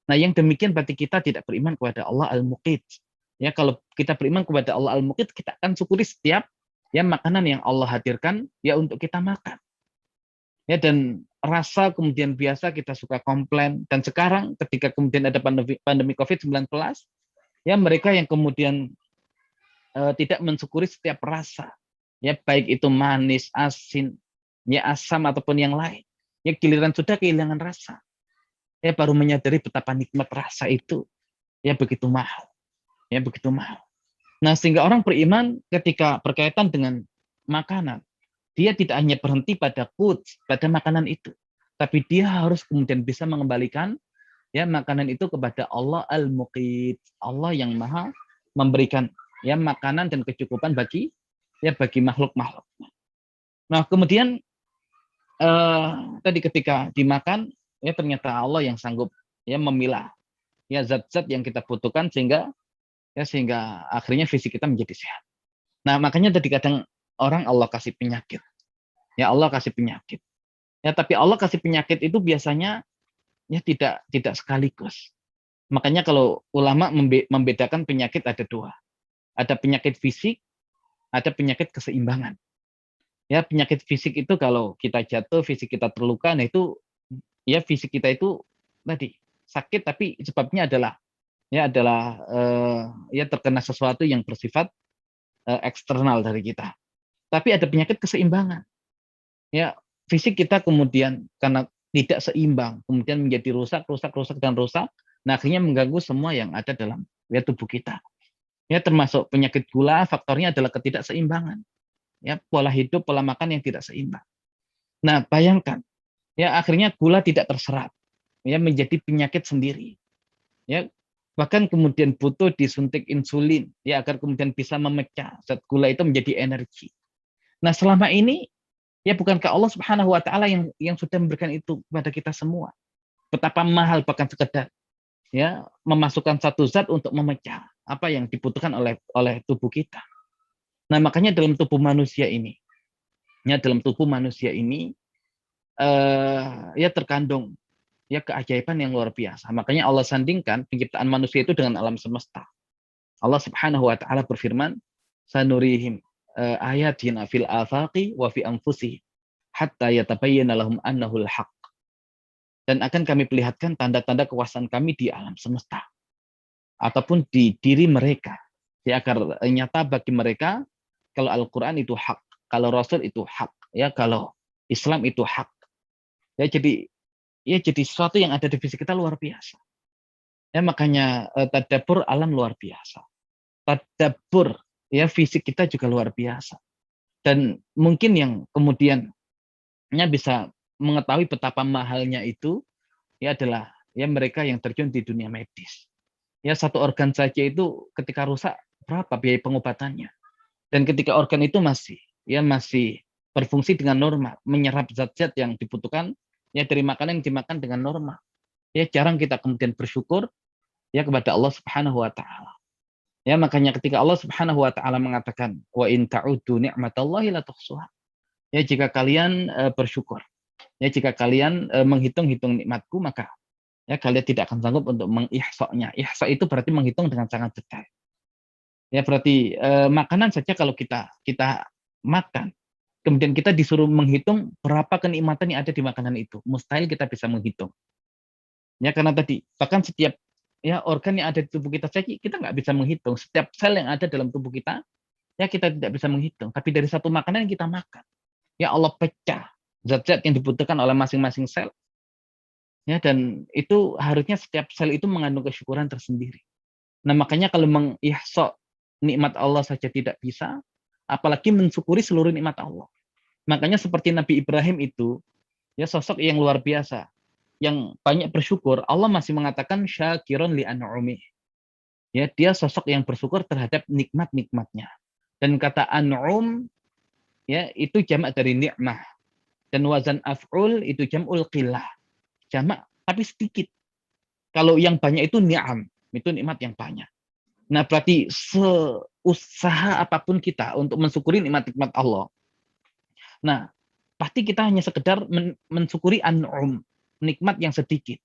Nah, yang demikian berarti kita tidak beriman kepada Allah Al-Muqit. Ya, kalau kita beriman kepada Allah Al-Muqit, kita akan syukuri setiap ya makanan yang Allah hadirkan ya untuk kita makan. Ya, dan rasa kemudian biasa kita suka komplain, dan sekarang ketika kemudian ada pandemi Covid-19, ya mereka yang kemudian tidak mensyukuri setiap rasa. Ya baik itu manis, asin, ya asam ataupun yang lain. Ya giliran sudah kehilangan rasa, ya baru menyadari betapa nikmat rasa itu ya begitu mahal. Ya begitu mahal. Nah, sehingga orang beriman ketika berkaitan dengan makanan, dia tidak hanya berhenti pada pada makanan itu, tapi dia harus kemudian bisa mengembalikan ya makanan itu kepada Allah Al-Muqit, Allah yang Maha memberikan ya makanan dan kecukupan bagi makhluk-makhluk. Nah, kemudian tadi ketika dimakan ya ternyata Allah yang sanggup ya memilah ya zat-zat yang kita butuhkan sehingga akhirnya fisik kita menjadi sehat. Nah, makanya tadi kadang orang Allah kasih penyakit. Ya Allah kasih penyakit. Ya, tapi Allah kasih penyakit itu biasanya ya tidak sekaligus. Makanya kalau ulama membedakan penyakit ada dua. Ada penyakit fisik, ada penyakit keseimbangan. Ya, penyakit fisik itu kalau kita jatuh, fisik kita terluka, nah itu ya fisik kita itu tadi sakit, tapi sebabnya adalah ya terkena sesuatu yang bersifat eksternal dari kita. Tapi ada penyakit keseimbangan. Ya, fisik kita kemudian karena tidak seimbang, kemudian menjadi rusak. Nah, akhirnya mengganggu semua yang ada dalam ya tubuh kita. Ya, termasuk penyakit gula, faktornya adalah ketidakseimbangan. Ya, pola hidup, pola makan yang tidak seimbang. Nah, bayangkan, ya akhirnya gula tidak terserap, ya menjadi penyakit sendiri. Ya, bahkan kemudian butuh disuntik insulin, ya agar kemudian bisa memecah zat gula itu menjadi energi. Nah, selama ini ya bukankah Allah Subhanahu wa taala yang sudah memberikan itu kepada kita semua? Betapa mahal bahkan sekedar ya memasukkan satu zat untuk memecah apa yang dibutuhkan oleh tubuh kita. Nah, makanya dalam tubuh manusia ini ya terkandung ya keajaiban yang luar biasa. Makanya Allah sandingkan penciptaan manusia itu dengan alam semesta. Allah Subhanahu wa taala berfirman, "Sanurihim ayatina fil afaqi wa fi anfusihim hatta yatabayyana lahum annahul haq." Dan akan kami perlihatkan tanda-tanda kekuasaan kami di alam semesta ataupun di diri mereka, ya agar nyata bagi mereka kalau Al-Qur'an itu hak, kalau Rasul itu hak, ya kalau Islam itu hak. Ya jadi sesuatu yang ada di fisik kita luar biasa. Ya makanya tadabbur alam luar biasa. Tadabbur ya fisik kita juga luar biasa. Dan mungkin yang kemudiannya bisa mengetahui betapa mahalnya itu ya adalah ya mereka yang terjun di dunia medis. Ya satu organ saja itu ketika rusak berapa biaya pengobatannya. Dan ketika organ itu masih berfungsi dengan normal, menyerap zat-zat yang dibutuhkan ya dari makanan yang dimakan dengan normal. Ya jarang kita kemudian bersyukur ya kepada Allah Subhanahu wa taala. Ya makanya ketika Allah Subhanahu wa taala mengatakan wa in ta'uddu ni'matallahi la tuhsuha. Ya jika kalian bersyukur, ya jika kalian menghitung-hitung nikmatku maka ya kalian tidak akan sanggup untuk mengihsa'nya. Ihsa itu berarti menghitung dengan sangat detail. Ya berarti makanan saja kalau kita makan kemudian kita disuruh menghitung berapa kenikmatan yang ada di makanan itu, mustahil kita bisa menghitung. Ya karena tadi bahkan setiap ya organ yang ada di tubuh kita saja kita nggak bisa menghitung. Setiap sel yang ada dalam tubuh kita ya kita tidak bisa menghitung. Tapi dari satu makanan yang kita makan, ya Allah pecah zat-zat yang dibutuhkan oleh masing-masing sel. Ya dan itu harusnya setiap sel itu mengandung kesyukuran tersendiri. Nah makanya kalau mengihsa nikmat Allah saja tidak bisa, apalagi mensyukuri seluruh nikmat Allah. Makanya seperti Nabi Ibrahim itu ya sosok yang luar biasa, yang banyak bersyukur. Allah masih mengatakan syakiron li an'umi. Ya, dia sosok yang bersyukur terhadap nikmat-nikmatnya. Dan kata an'um ya itu jamak dari nikmah. Dan wazan af'ul itu jam'ul qillah. Jamak tapi sedikit. Kalau yang banyak itu ni'am, itu nikmat yang banyak. Nah, berarti seusaha apapun kita untuk mensyukuri nikmat-nikmat Allah. Nah, pasti kita hanya sekedar mensyukuri an'um, nikmat yang sedikit.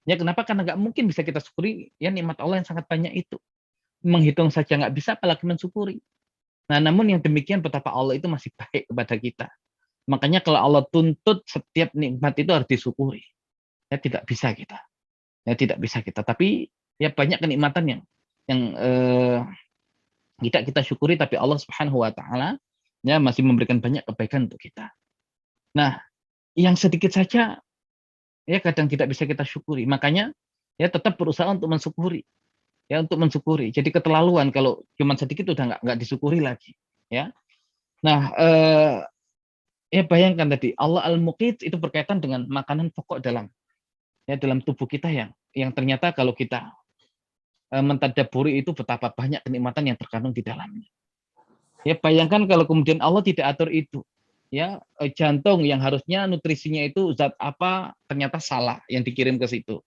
Ya kenapa? Karena nggak mungkin bisa kita syukuri ya nikmat Allah yang sangat banyak itu. Menghitung saja nggak bisa, apalagi mensyukuri. Nah, namun yang demikian betapa Allah itu masih baik kepada kita. Makanya kalau Allah tuntut setiap nikmat itu harus disyukuri. Ya tidak bisa kita. Ya tidak bisa kita. Tapi ya banyak kenikmatan yang tidak kita syukuri, tapi Allah Subhanahu wa taala ya masih memberikan banyak kebaikan untuk kita. Nah, yang sedikit saja ya kadang tidak bisa kita syukuri. Makanya ya tetap berusaha untuk mensyukuri. Ya untuk mensyukuri. Jadi keterlaluan kalau cuma sedikit udah nggak disyukuri lagi, ya. Nah, ya bayangkan tadi Allah Al-Muqit itu berkaitan dengan makanan pokok dalam tubuh kita yang ternyata kalau kita mentadabburi itu betapa banyak kenikmatan yang terkandung di dalamnya. Ya bayangkan kalau kemudian Allah tidak atur itu. Ya, jantung yang harusnya nutrisinya itu zat apa ternyata salah yang dikirim ke situ.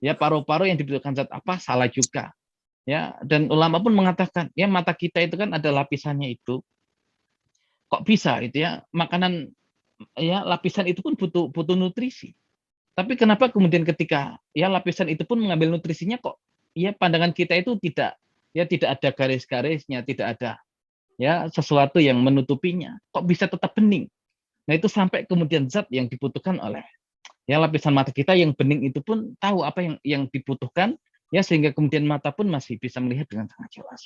Ya, paru-paru yang dibutuhkan zat apa salah juga. Ya, dan ulama pun mengatakan, ya mata kita itu kan ada lapisannya itu. Kok bisa itu ya? Makanan ya lapisan itu pun butuh nutrisi. Tapi kenapa kemudian ketika ya lapisan itu pun mengambil nutrisinya kok ya pandangan kita itu tidak ada garis-garisnya, tidak ada ya sesuatu yang menutupinya. Kok bisa tetap bening? Nah, itu sampai kemudian zat yang dibutuhkan oleh ya lapisan mata kita yang bening itu pun tahu apa yang dibutuhkan ya sehingga kemudian mata pun masih bisa melihat dengan sangat jelas.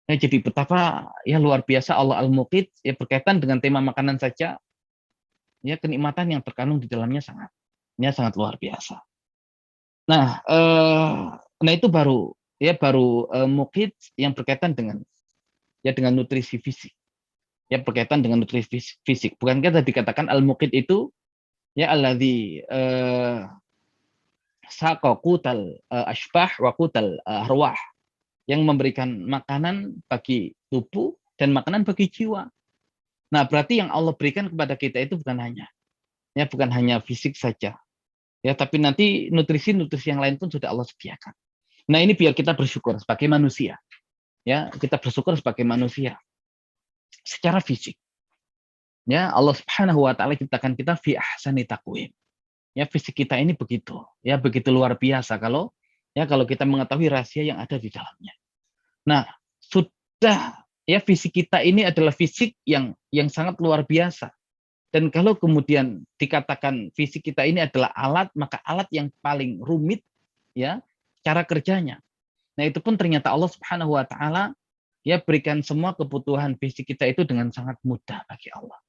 Nah, jadi betapa ya luar biasa Allah Al-Muqit ya berkaitan dengan tema makanan saja ya kenikmatan yang terkandung di dalamnya sangat luar biasa. Nah, itu baru Muqit yang berkaitan dengan nutrisi fisik. Ya berkaitan dengan nutrisi fisik. Bukankah tadi dikatakan al-muqit itu ya alladzi saqa qutal asbah wa qutal arwah, yang memberikan makanan bagi tubuh dan makanan bagi jiwa. Nah, berarti yang Allah berikan kepada kita itu bukan hanya fisik saja. Ya, tapi nanti nutrisi-nutrisi yang lain pun sudah Allah sediakan. Nah, ini biar kita bersyukur sebagai manusia. Ya, kita bersyukur sebagai manusia secara fisik. Ya, Allah Subhanahu wa taala ciptakan kita fi ahsani taqwim. Ya, fisik kita ini begitu luar biasa kalau kita mengetahui rahasia yang ada di dalamnya. Nah, sudah ya fisik kita ini adalah fisik yang sangat luar biasa. Dan kalau kemudian dikatakan fisik kita ini adalah alat, maka alat yang paling rumit ya cara kerjanya. Nah, itu pun ternyata Allah Subhanahu wa taala ya berikan semua kebutuhan fisik kita itu dengan sangat mudah bagi Allah.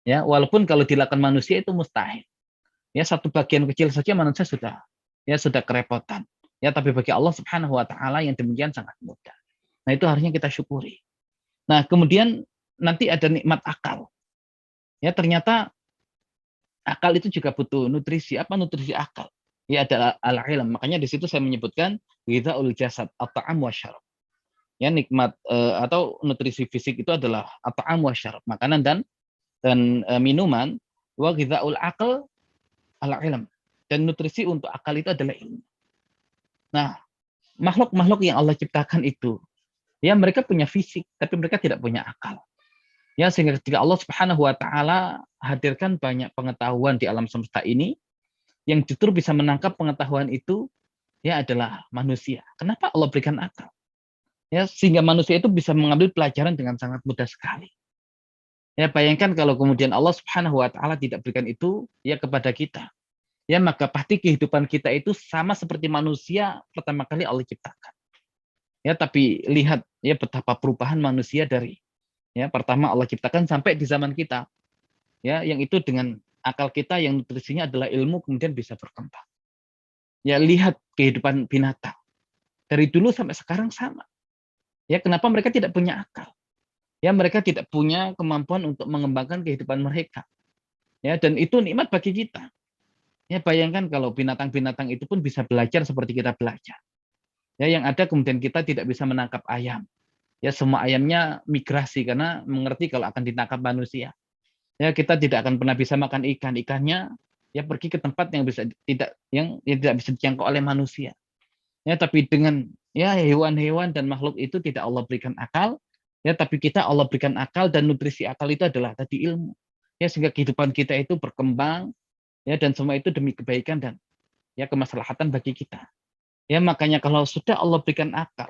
Ya, walaupun kalau dilakukan manusia itu mustahil. Ya, satu bagian kecil saja manusia sudah kerepotan. Ya, tapi bagi Allah Subhanahu wa taala yang demikian sangat mudah. Nah, itu harusnya kita syukuri. Nah, kemudian nanti ada nikmat akal. Ya, ternyata akal itu juga butuh nutrisi. Apa nutrisi akal? Ya, ada al-ilm. Makanya di situ saya menyebutkan ghizaul jasad, at-ta'am wa syarab. Ya, nikmat atau nutrisi fisik itu adalah at-ta'am wa syarab, makanan dan minuman. Wa ghizaul aql al-ilm. Dan nutrisi untuk akal itu adalah ilmu. Nah, makhluk-makhluk yang Allah ciptakan itu, ya mereka punya fisik, tapi mereka tidak punya akal. Ya, sehingga ketika Allah Subhanahu wa taala hadirkan banyak pengetahuan di alam semesta ini, yang justru bisa menangkap pengetahuan itu ya adalah manusia. Kenapa Allah berikan akal? Ya, sehingga manusia itu bisa mengambil pelajaran dengan sangat mudah sekali. Ya, bayangkan kalau kemudian Allah Subhanahu wa taala tidak berikan itu ya kepada kita. Ya, maka pasti kehidupan kita itu sama seperti manusia pertama kali Allah ciptakan. Ya, tapi lihat ya betapa perubahan manusia dari ya pertama Allah ciptakan sampai di zaman kita. Ya, yang itu dengan akal kita yang nutrisinya adalah ilmu kemudian bisa berkembang. Ya, lihat kehidupan binatang. Dari dulu sampai sekarang sama. Ya, kenapa mereka tidak punya akal? Ya, mereka tidak punya kemampuan untuk mengembangkan kehidupan mereka. Ya, dan itu nikmat bagi kita. Ya, bayangkan kalau binatang-binatang itu pun bisa belajar seperti kita belajar. Ya, yang ada kemudian kita tidak bisa menangkap ayam. Ya, semua ayamnya migrasi karena mengerti kalau akan ditangkap manusia. Ya, kita tidak akan pernah bisa makan ikan. Ikannya ya pergi ke tempat yang tidak bisa dijangkau oleh manusia. Ya, tapi dengan ya hewan-hewan dan makhluk itu tidak Allah berikan akal. Ya, tapi kita Allah berikan akal, dan nutrisi akal itu adalah tadi ilmu. Ya, sehingga kehidupan kita itu berkembang. Ya, dan semua itu demi kebaikan dan ya kemaslahatan bagi kita. Ya, makanya kalau sudah Allah berikan akal,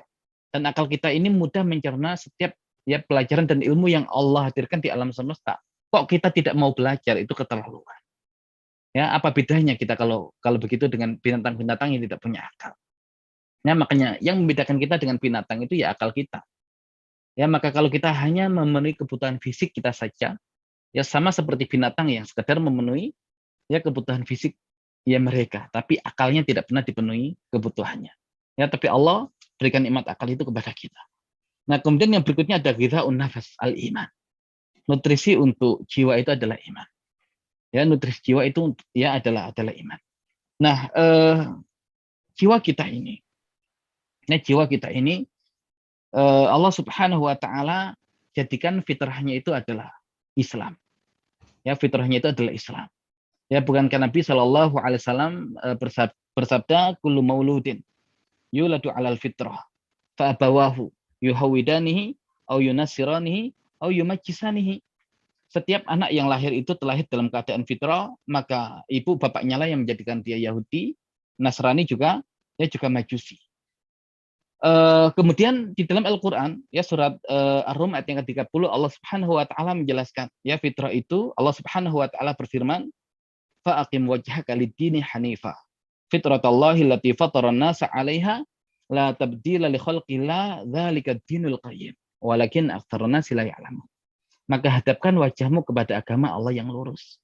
dan akal kita ini mudah mencerna setiap ya pelajaran dan ilmu yang Allah hadirkan di alam semesta. Kok kita tidak mau belajar, itu keterlaluan. Ya, apa bedanya kita kalau begitu dengan binatang-binatang yang tidak punya akal? Ya, makanya yang membedakan kita dengan binatang itu ya akal kita. Ya, maka kalau kita hanya memenuhi kebutuhan fisik kita saja, ya sama seperti binatang yang sekedar memenuhi ya kebutuhan fisik ya mereka, tapi akalnya tidak pernah dipenuhi kebutuhannya. Ya, tapi Allah berikan nikmat akal itu kepada kita. Nah, kemudian yang berikutnya ada ghizaun nafas, al-iman. Nutrisi untuk jiwa itu adalah iman. Ya, nutrisi jiwa itu ya adalah iman. Nah, jiwa kita ini, Allah Subhanahu wa taala jadikan fitrahnya itu adalah Islam. Ya, fitrahnya itu adalah Islam. Ya, bukankah Nabi Shallallahu alaihi wasallam bersabda kullu mauludin yuladu 'alal fitrah fa abawahu yuhawidanihi au yunassiranihi au yumajjisanihi. Setiap anak yang lahir itu terlahir dalam keadaan fitrah, maka ibu bapaknya lah yang menjadikan dia Yahudi, Nasrani juga, ya juga Majusi. Kemudian di dalam Al-Qur'an ya surat Ar-Rum ayat yang ke-30 Allah Subhanahu wa taala menjelaskan ya fitrah itu Allah Subhanahu wa taala berfirman fa'aqim wajhaka lid-dini hanifah fitratallahi allati fataran nasa 'alaiha la tabdila li khalqillah dzalika ad-dinul qayyim walakin aktsarun nasi la ya'lamun. Maka hadapkan wajahmu kepada agama Allah yang lurus.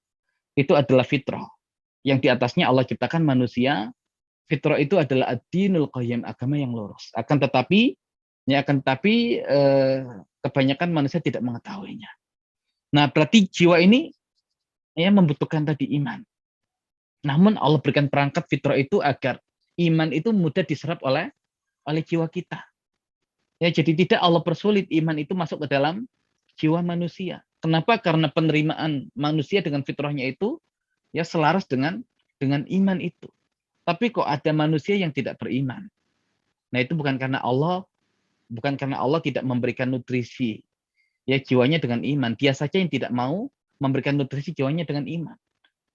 Itu adalah fitrah yang di atasnya Allah ciptakan manusia. Fitrah itu adalah ad-dinul qayyim, agama yang lurus. Akan tetapi kebanyakan manusia tidak mengetahuinya. Nah, berarti jiwa ini ya membutuhkan tadi iman. Namun Allah berikan perangkat fitrah itu agar iman itu mudah diserap oleh jiwa kita. Ya, jadi tidak Allah persulit iman itu masuk ke dalam jiwa manusia. Kenapa? Karena penerimaan manusia dengan fitrahnya itu ya selaras dengan iman itu. Tapi kok ada manusia yang tidak beriman. Nah, itu bukan karena Allah tidak memberikan nutrisi ya jiwanya dengan iman. Dia saja yang tidak mau memberikan nutrisi jiwanya dengan iman.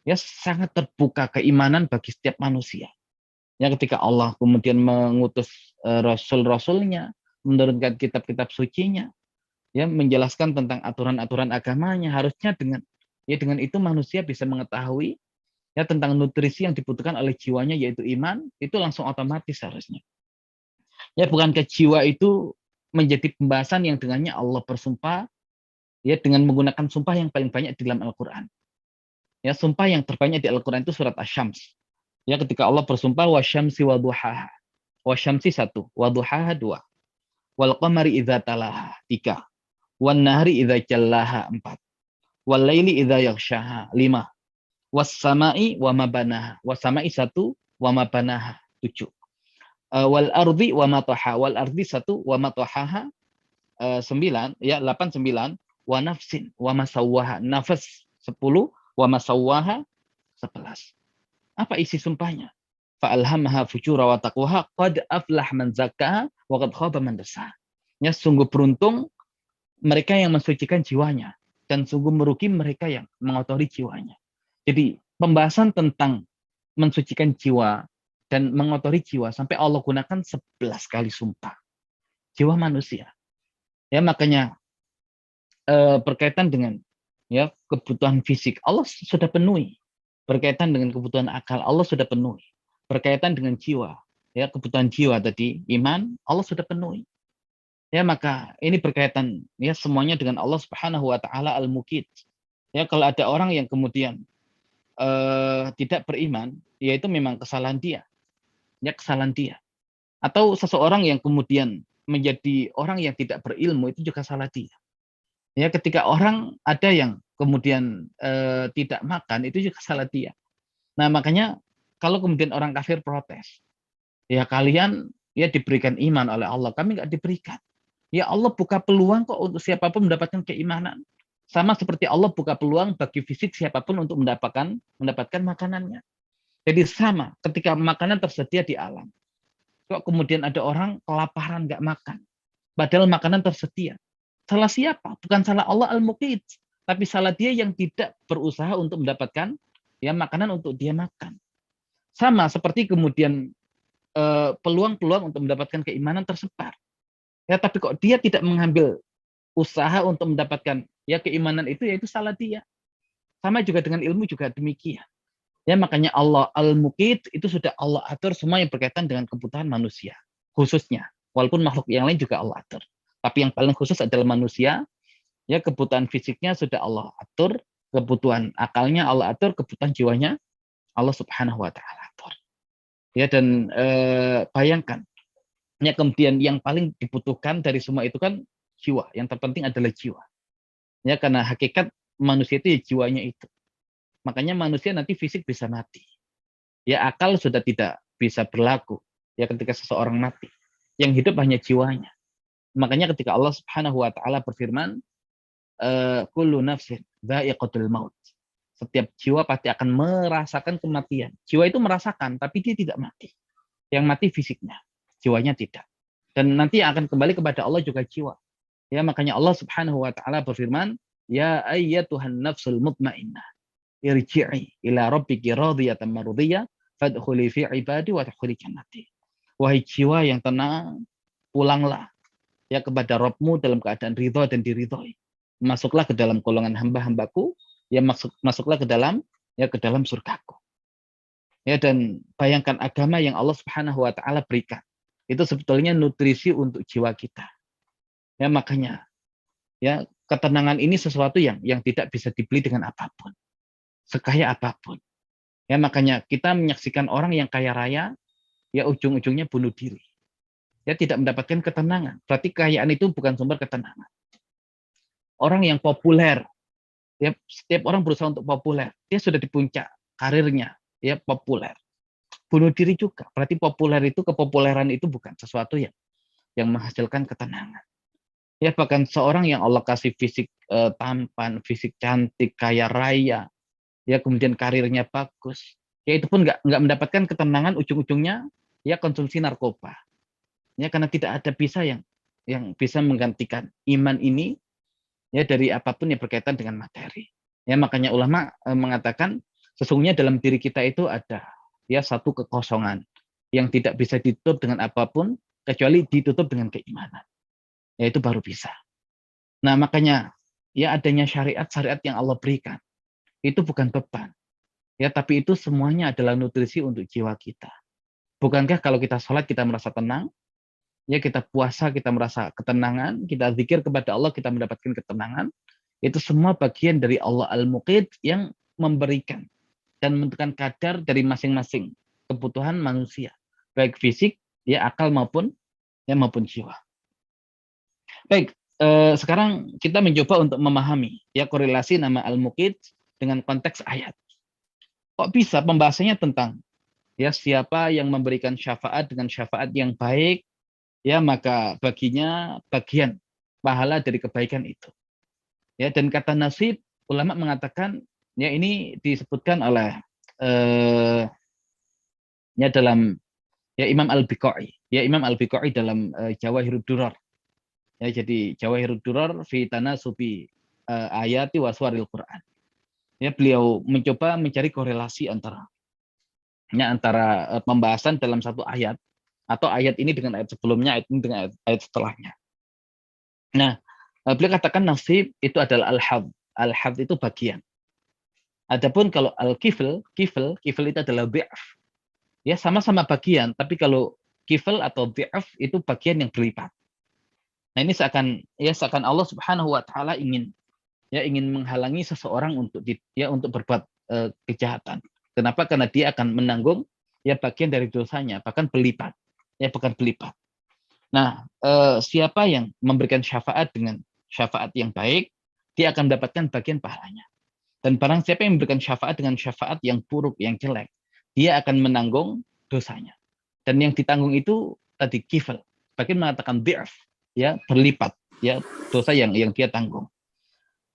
Ya, sangat terbuka keimanan bagi setiap manusia. Ya, ketika Allah kemudian mengutus rasul-rasulnya, menurunkan kitab-kitab sucinya, ya menjelaskan tentang aturan-aturan agamanya, harusnya dengan itu manusia bisa mengetahui ya tentang nutrisi yang dibutuhkan oleh jiwanya yaitu iman, itu langsung otomatis harusnya. Ya, bukankah jiwa itu menjadi pembahasan yang dengannya Allah bersumpah ya dengan menggunakan sumpah yang paling banyak di dalam Al-Qur'an. Ya, sumpah yang terbanyak di Al-Qur'an itu surat Asy-Syams. Ya, ketika Allah bersumpah wasyamsi wadhuhaha. Wasyamsi 1, wadhuhaha 2, wal qamari idza talaha 3, wan nahari idza jallaha 4, wal laili idza yaghshaha 5, was sama'i wa ma banaha. Was sama'i 1, wa ma banaha 7. Wal ardi wa ma taha. Wal ardi 1, wa ma tahaha 9, ya 8 9, wa nafsin wa ma sawwaha. Nafas 10, wa ma sawwaha 11. Apa isi sumpahnya? Fa'alhamaha fujura wa taqwaha qad aflah man zakkaha wa qad khaba man dassaha. Ya, sungguh beruntung mereka yang mensucikan jiwanya dan sungguh merugi mereka yang mengotori jiwanya. Jadi pembahasan tentang mensucikan jiwa dan mengotori jiwa sampai Allah gunakan 11 kali sumpah. Jiwa manusia. Ya, makanya berkaitan dengan ya kebutuhan fisik Allah sudah penuhi. Berkaitan dengan kebutuhan akal Allah sudah penuhi. Berkaitan dengan jiwa, ya kebutuhan jiwa tadi, iman Allah sudah penuhi. Ya, maka ini berkaitan ya semuanya dengan Allah Subhanahu wa taala Al-Muqit. Ya, kalau ada orang yang kemudian tidak beriman, ya itu memang kesalahan dia. Ya, kesalahan dia. Atau seseorang yang kemudian menjadi orang yang tidak berilmu, itu juga salah dia. Ya, ketika orang ada yang kemudian tidak makan, itu juga salah dia. Nah, makanya kalau kemudian orang kafir protes, ya kalian ya diberikan iman oleh Allah, kami nggak diberikan. Ya, Allah buka peluang kok untuk siapapun mendapatkan keimanan. Sama seperti Allah buka peluang bagi fisik siapapun untuk mendapatkan makanannya. Jadi sama, ketika makanan tersedia di alam, kok kemudian ada orang kelaparan nggak makan, padahal makanan tersedia. Salah siapa? Bukan salah Allah Al-Muqit, tapi salah dia yang tidak berusaha untuk mendapatkan ya makanan untuk dia makan. Sama seperti kemudian peluang-peluang untuk mendapatkan keimanan tersebar. Ya, tapi kok dia tidak mengambil usaha untuk mendapatkan ya keimanan itu, yaitu salah dia. Sama juga dengan ilmu juga demikian. Ya, makanya Allah Al-Muqit itu sudah Allah atur semua yang berkaitan dengan kebutuhan manusia khususnya. Walaupun makhluk yang lain juga Allah atur. Tapi yang paling khusus adalah manusia. Ya, kebutuhan fisiknya sudah Allah atur, kebutuhan akalnya Allah atur, kebutuhan jiwanya Allah Subhanahu wa taala atur. Ya, dan bayangkan ya kemudian yang paling dibutuhkan dari semua itu kan jiwa. Yang terpenting adalah jiwa. Ya, karena hakikat manusia itu ya jiwanya itu. Makanya manusia nanti fisik bisa mati. Ya, akal sudah tidak bisa berlaku ya ketika seseorang mati. Yang hidup hanya jiwanya. Makanya ketika Allah Subhanahu wa taala berfirman, kullu nafsin dha'iqatul maut. Setiap jiwa pasti akan merasakan kematian. Jiwa itu merasakan, tapi dia tidak mati. Yang mati fisiknya, jiwanya tidak. Dan nanti akan kembali kepada Allah juga jiwa. Ya, makanya Allah Subhanahu wa taala berfirman, ya ayyatuhan nafsul mutmainnah, irji'i ila rabbiki radiyatan mardiyah, fadkhuli fi ibadi wa tadkhuli jannati. Wahai jiwa yang tenang, pulanglah ya kepada Rabbmu dalam keadaan ridha dan diridhoi. Masuklah ke dalam golongan hamba-hambaku, ya masuklah ke dalam surgaku. Ya, dan bayangkan agama yang Allah Subhanahu wa taala berikan. Itu sebetulnya nutrisi untuk jiwa kita. Ya, makanya ya ketenangan ini sesuatu yang tidak bisa dibeli dengan apapun. Sekaya apapun. Ya, makanya kita menyaksikan orang yang kaya raya ya ujung-ujungnya bunuh diri. Ya, tidak mendapatkan ketenangan. Berarti kekayaan itu bukan sumber ketenangan. Orang yang populer, ya setiap orang berusaha untuk populer. Dia sudah di puncak karirnya, ya populer. Bunuh diri juga. Berarti populer itu, kepopuleran itu bukan sesuatu yang menghasilkan ketenangan. Ya, bahkan seorang yang Allah kasih fisik tampan, fisik cantik, kaya raya, ya kemudian karirnya bagus, ya itu pun nggak mendapatkan ketenangan, ujung-ujungnya ya konsumsi narkoba. Ya, karena tidak ada bisa yang bisa menggantikan iman ini ya dari apapun yang berkaitan dengan materi. Ya, makanya ulama mengatakan sesungguhnya dalam diri kita itu ada ya satu kekosongan yang tidak bisa ditutup dengan apapun kecuali ditutup dengan keimanan. Ya, itu baru bisa. Nah, makanya ya adanya syariat-syariat yang Allah berikan itu bukan beban. Ya, tapi itu semuanya adalah nutrisi untuk jiwa kita. Bukankah kalau kita sholat kita merasa tenang? Ya, kita puasa kita merasa ketenangan, kita zikir kepada Allah kita mendapatkan ketenangan. Itu semua bagian dari Allah Al-Muqit yang memberikan dan menentukan kadar dari masing-masing kebutuhan manusia, baik fisik, ya akal maupun jiwa. Baik, sekarang kita mencoba untuk memahami ya korelasi nama Al-Muqit dengan konteks ayat. Kok bisa pembahasannya tentang ya siapa yang memberikan syafaat dengan syafaat yang baik, ya maka baginya bagian pahala dari kebaikan itu. Ya, dan kata nasib, ulama mengatakan ya ini disebutkan oleh ya dalam ya Imam Al-Biqai. Ya Imam Al-Biqai dalam Jawahirud Durar. Ya, jadi Jawahirud Durar fi tanasubi ayati waswaril Quran. Ya, beliau mencoba mencari korelasi antara pembahasan dalam satu ayat atau ayat ini dengan ayat sebelumnya, ayat ini dengan ayat setelahnya. Nah, beliau katakan nasib itu adalah al-had. Al-had itu bagian. Adapun kalau al-kifl itu adalah bi'af. Ya, sama-sama bagian, tapi kalau kifl atau bi'af itu bagian yang berlipat. Nah, ini seakan Allah Subhanahu wa taala ingin menghalangi seseorang untuk berbuat kejahatan. Kenapa? Karena dia akan menanggung ya bagian dari dosanya, bahkan berlipat. Nah, siapa yang memberikan syafaat dengan syafaat yang baik, dia akan mendapatkan bagian pahalanya. Dan barang siapa yang memberikan syafaat dengan syafaat yang buruk, yang jelek, dia akan menanggung dosanya. Dan yang ditanggung itu tadi kifl. Bagian mengatakan bi'af, ya berlipat, ya dosa yang dia tanggung.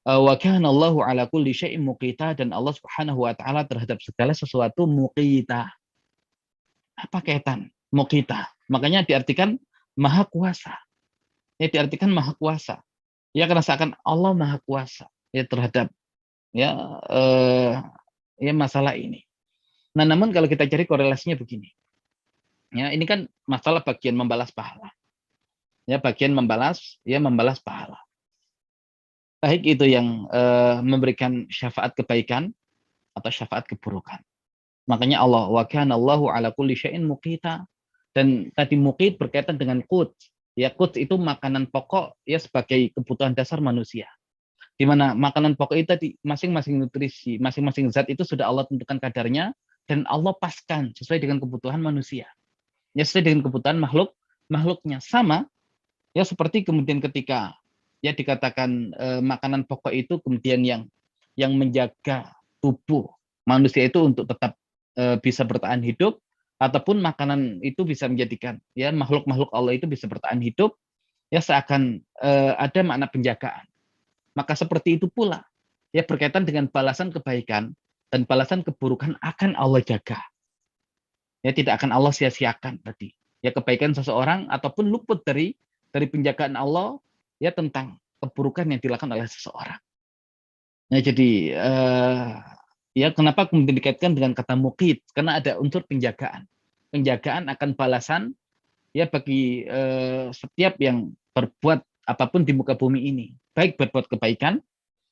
Wa kana Allahu ala kulli syai'in muqita, dan Allah Subhanahu wa taala terhadap segala sesuatu muqita. Apa kaitan muqita? Makanya diartikan maha kuasa. Ya diartikan maha kuasa. Ya karena seakan Allah maha kuasa ya terhadap masalah ini. Nah, namun kalau kita cari korelasinya begini. Ya, ini kan masalah bagian membalas pahala. Ya, bagian membalas pahala. Baik itu yang memberikan syafaat kebaikan atau syafaat keburukan. Makanya Allah wa kana Allahu ala kulli syai'in muqita. Dan tadi muqit berkaitan dengan qut. Ya, qut itu makanan pokok ya sebagai kebutuhan dasar manusia. Di mana makanan pokok itu tadi masing-masing nutrisi, masing-masing zat itu sudah Allah tentukan kadarnya dan Allah paskan sesuai dengan kebutuhan manusia. Ya sesuai dengan kebutuhan makhluknya sama ya seperti kemudian ketika ya dikatakan makanan pokok itu kemudian yang menjaga tubuh manusia itu untuk tetap bisa bertahan hidup, ataupun makanan itu bisa menjadikan ya makhluk-makhluk Allah itu bisa bertahan hidup, ya seakan ada makna penjagaan. Maka seperti itu pula ya berkaitan dengan balasan kebaikan dan balasan keburukan akan Allah jaga. Ya tidak akan Allah sia-siakan tadi. Ya kebaikan seseorang ataupun luput dari penjagaan Allah ya tentang keburukan yang dilakukan oleh seseorang. Nah, jadi ya kenapa kemudian dikaitkan dengan kata muqit? Karena ada unsur penjagaan. Penjagaan akan balasan ya bagi setiap yang berbuat apapun di muka bumi ini, baik berbuat kebaikan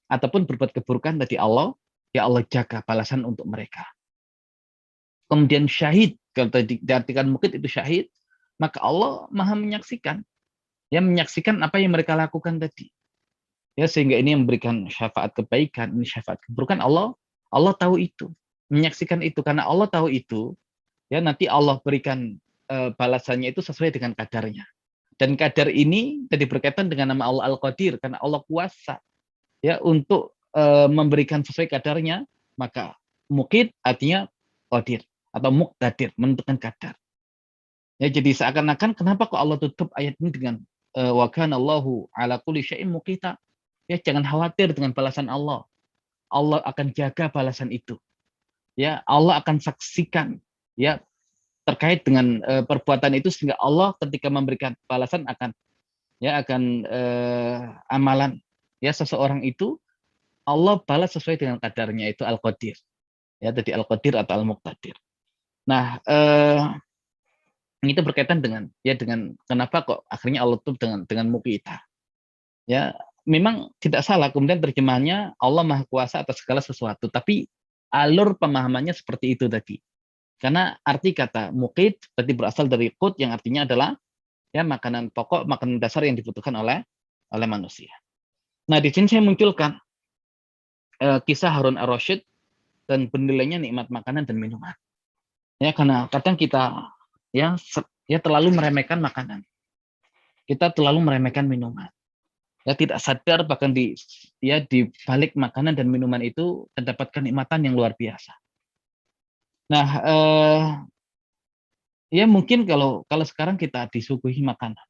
ataupun berbuat keburukan tadi Allah jaga balasan untuk mereka. Kemudian syahid, kalau tadi diartikan muqit itu syahid, maka Allah maha menyaksikan. Ya menyaksikan apa yang mereka lakukan tadi. Ya sehingga ini memberikan syafaat kebaikan, ini syafaat keburukan, Allah tahu itu. Menyaksikan itu karena Allah tahu itu, ya nanti Allah berikan balasannya itu sesuai dengan kadarnya. Dan kadar ini tadi berkaitan dengan nama Allah Al-Qadir karena Allah kuasa ya untuk memberikan sesuai kadarnya, maka muqit artinya qadir atau muqtadir, menentukan kadar. Ya jadi seakan-akan kenapa kok Allah tutup ayat ini dengan wa kana Allahu ala kulli syai'in muqita? Ya jangan khawatir dengan balasan Allah. Allah akan jaga balasan itu. Ya, Allah akan saksikan ya terkait dengan perbuatan itu sehingga Allah ketika memberikan balasan akan amalan ya seseorang itu Allah balas sesuai dengan kadarnya, itu Al-Qadir. Ya, tadi Al-Qadir atau Al-Muqtadir. Nah, itu berkaitan dengan kenapa kok akhirnya Allah tutup dengan muqita. Ya, memang tidak salah kemudian terjemahannya Allah Maha Kuasa atas segala sesuatu, tapi alur pemahamannya seperti itu tadi. Karena arti kata muqit berarti berasal dari qut yang artinya adalah ya makanan pokok, makanan dasar yang dibutuhkan oleh manusia. Nah, di sini saya munculkan kisah Harun ar-Rasyid dan bernilainya nikmat makanan dan minuman. Ya, karena kadang kita ya terlalu meremehkan makanan. Kita terlalu meremehkan minuman. Ya, tidak sadar bahkan di balik makanan dan minuman itu terdapat kenikmatan yang luar biasa. Nah, ya mungkin kalau sekarang kita disuguhi makanan,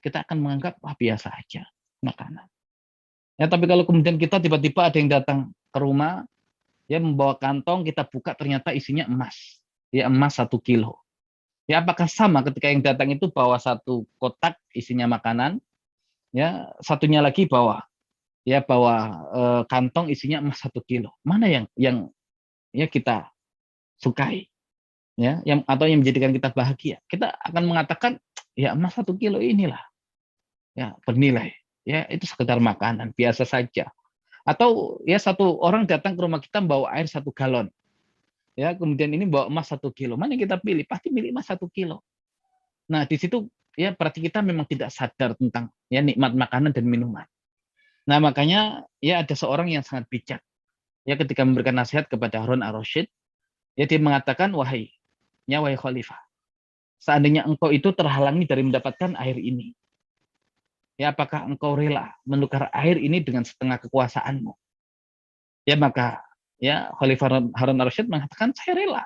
kita akan menganggap biasa aja makanan. Ya, tapi kalau kemudian kita tiba-tiba ada yang datang ke rumah, ya membawa kantong, kita buka ternyata isinya emas. Ya, emas 1 kilo. Ya, apakah sama ketika yang datang itu bawa 1 kotak isinya makanan, ya satunya lagi bawa kantong isinya emas 1 kilo. Mana yang ya kita sukai, ya, atau yang menjadikan kita bahagia? Kita akan mengatakan ya emas 1 kilo inilah ya bernilai. Ya itu sekedar makanan biasa saja. Atau ya satu orang datang ke rumah kita bawa air 1 galon. Ya, kemudian ini bawa emas 1 kilo. Mana yang kita pilih? Pasti pilih emas 1 kilo. Nah, di situ ya berarti kita memang tidak sadar tentang ya nikmat makanan dan minuman. Nah, makanya ya ada seorang yang sangat bijak. Ya ketika memberikan nasihat kepada Harun ar-Rasyid, ya dia mengatakan, wahai khalifah, seandainya engkau itu terhalangi dari mendapatkan air ini, ya apakah engkau rela menukar air ini dengan setengah kekuasaanmu? Ya maka ya Khalifah Harun ar-Rasyid mengatakan, saya rela.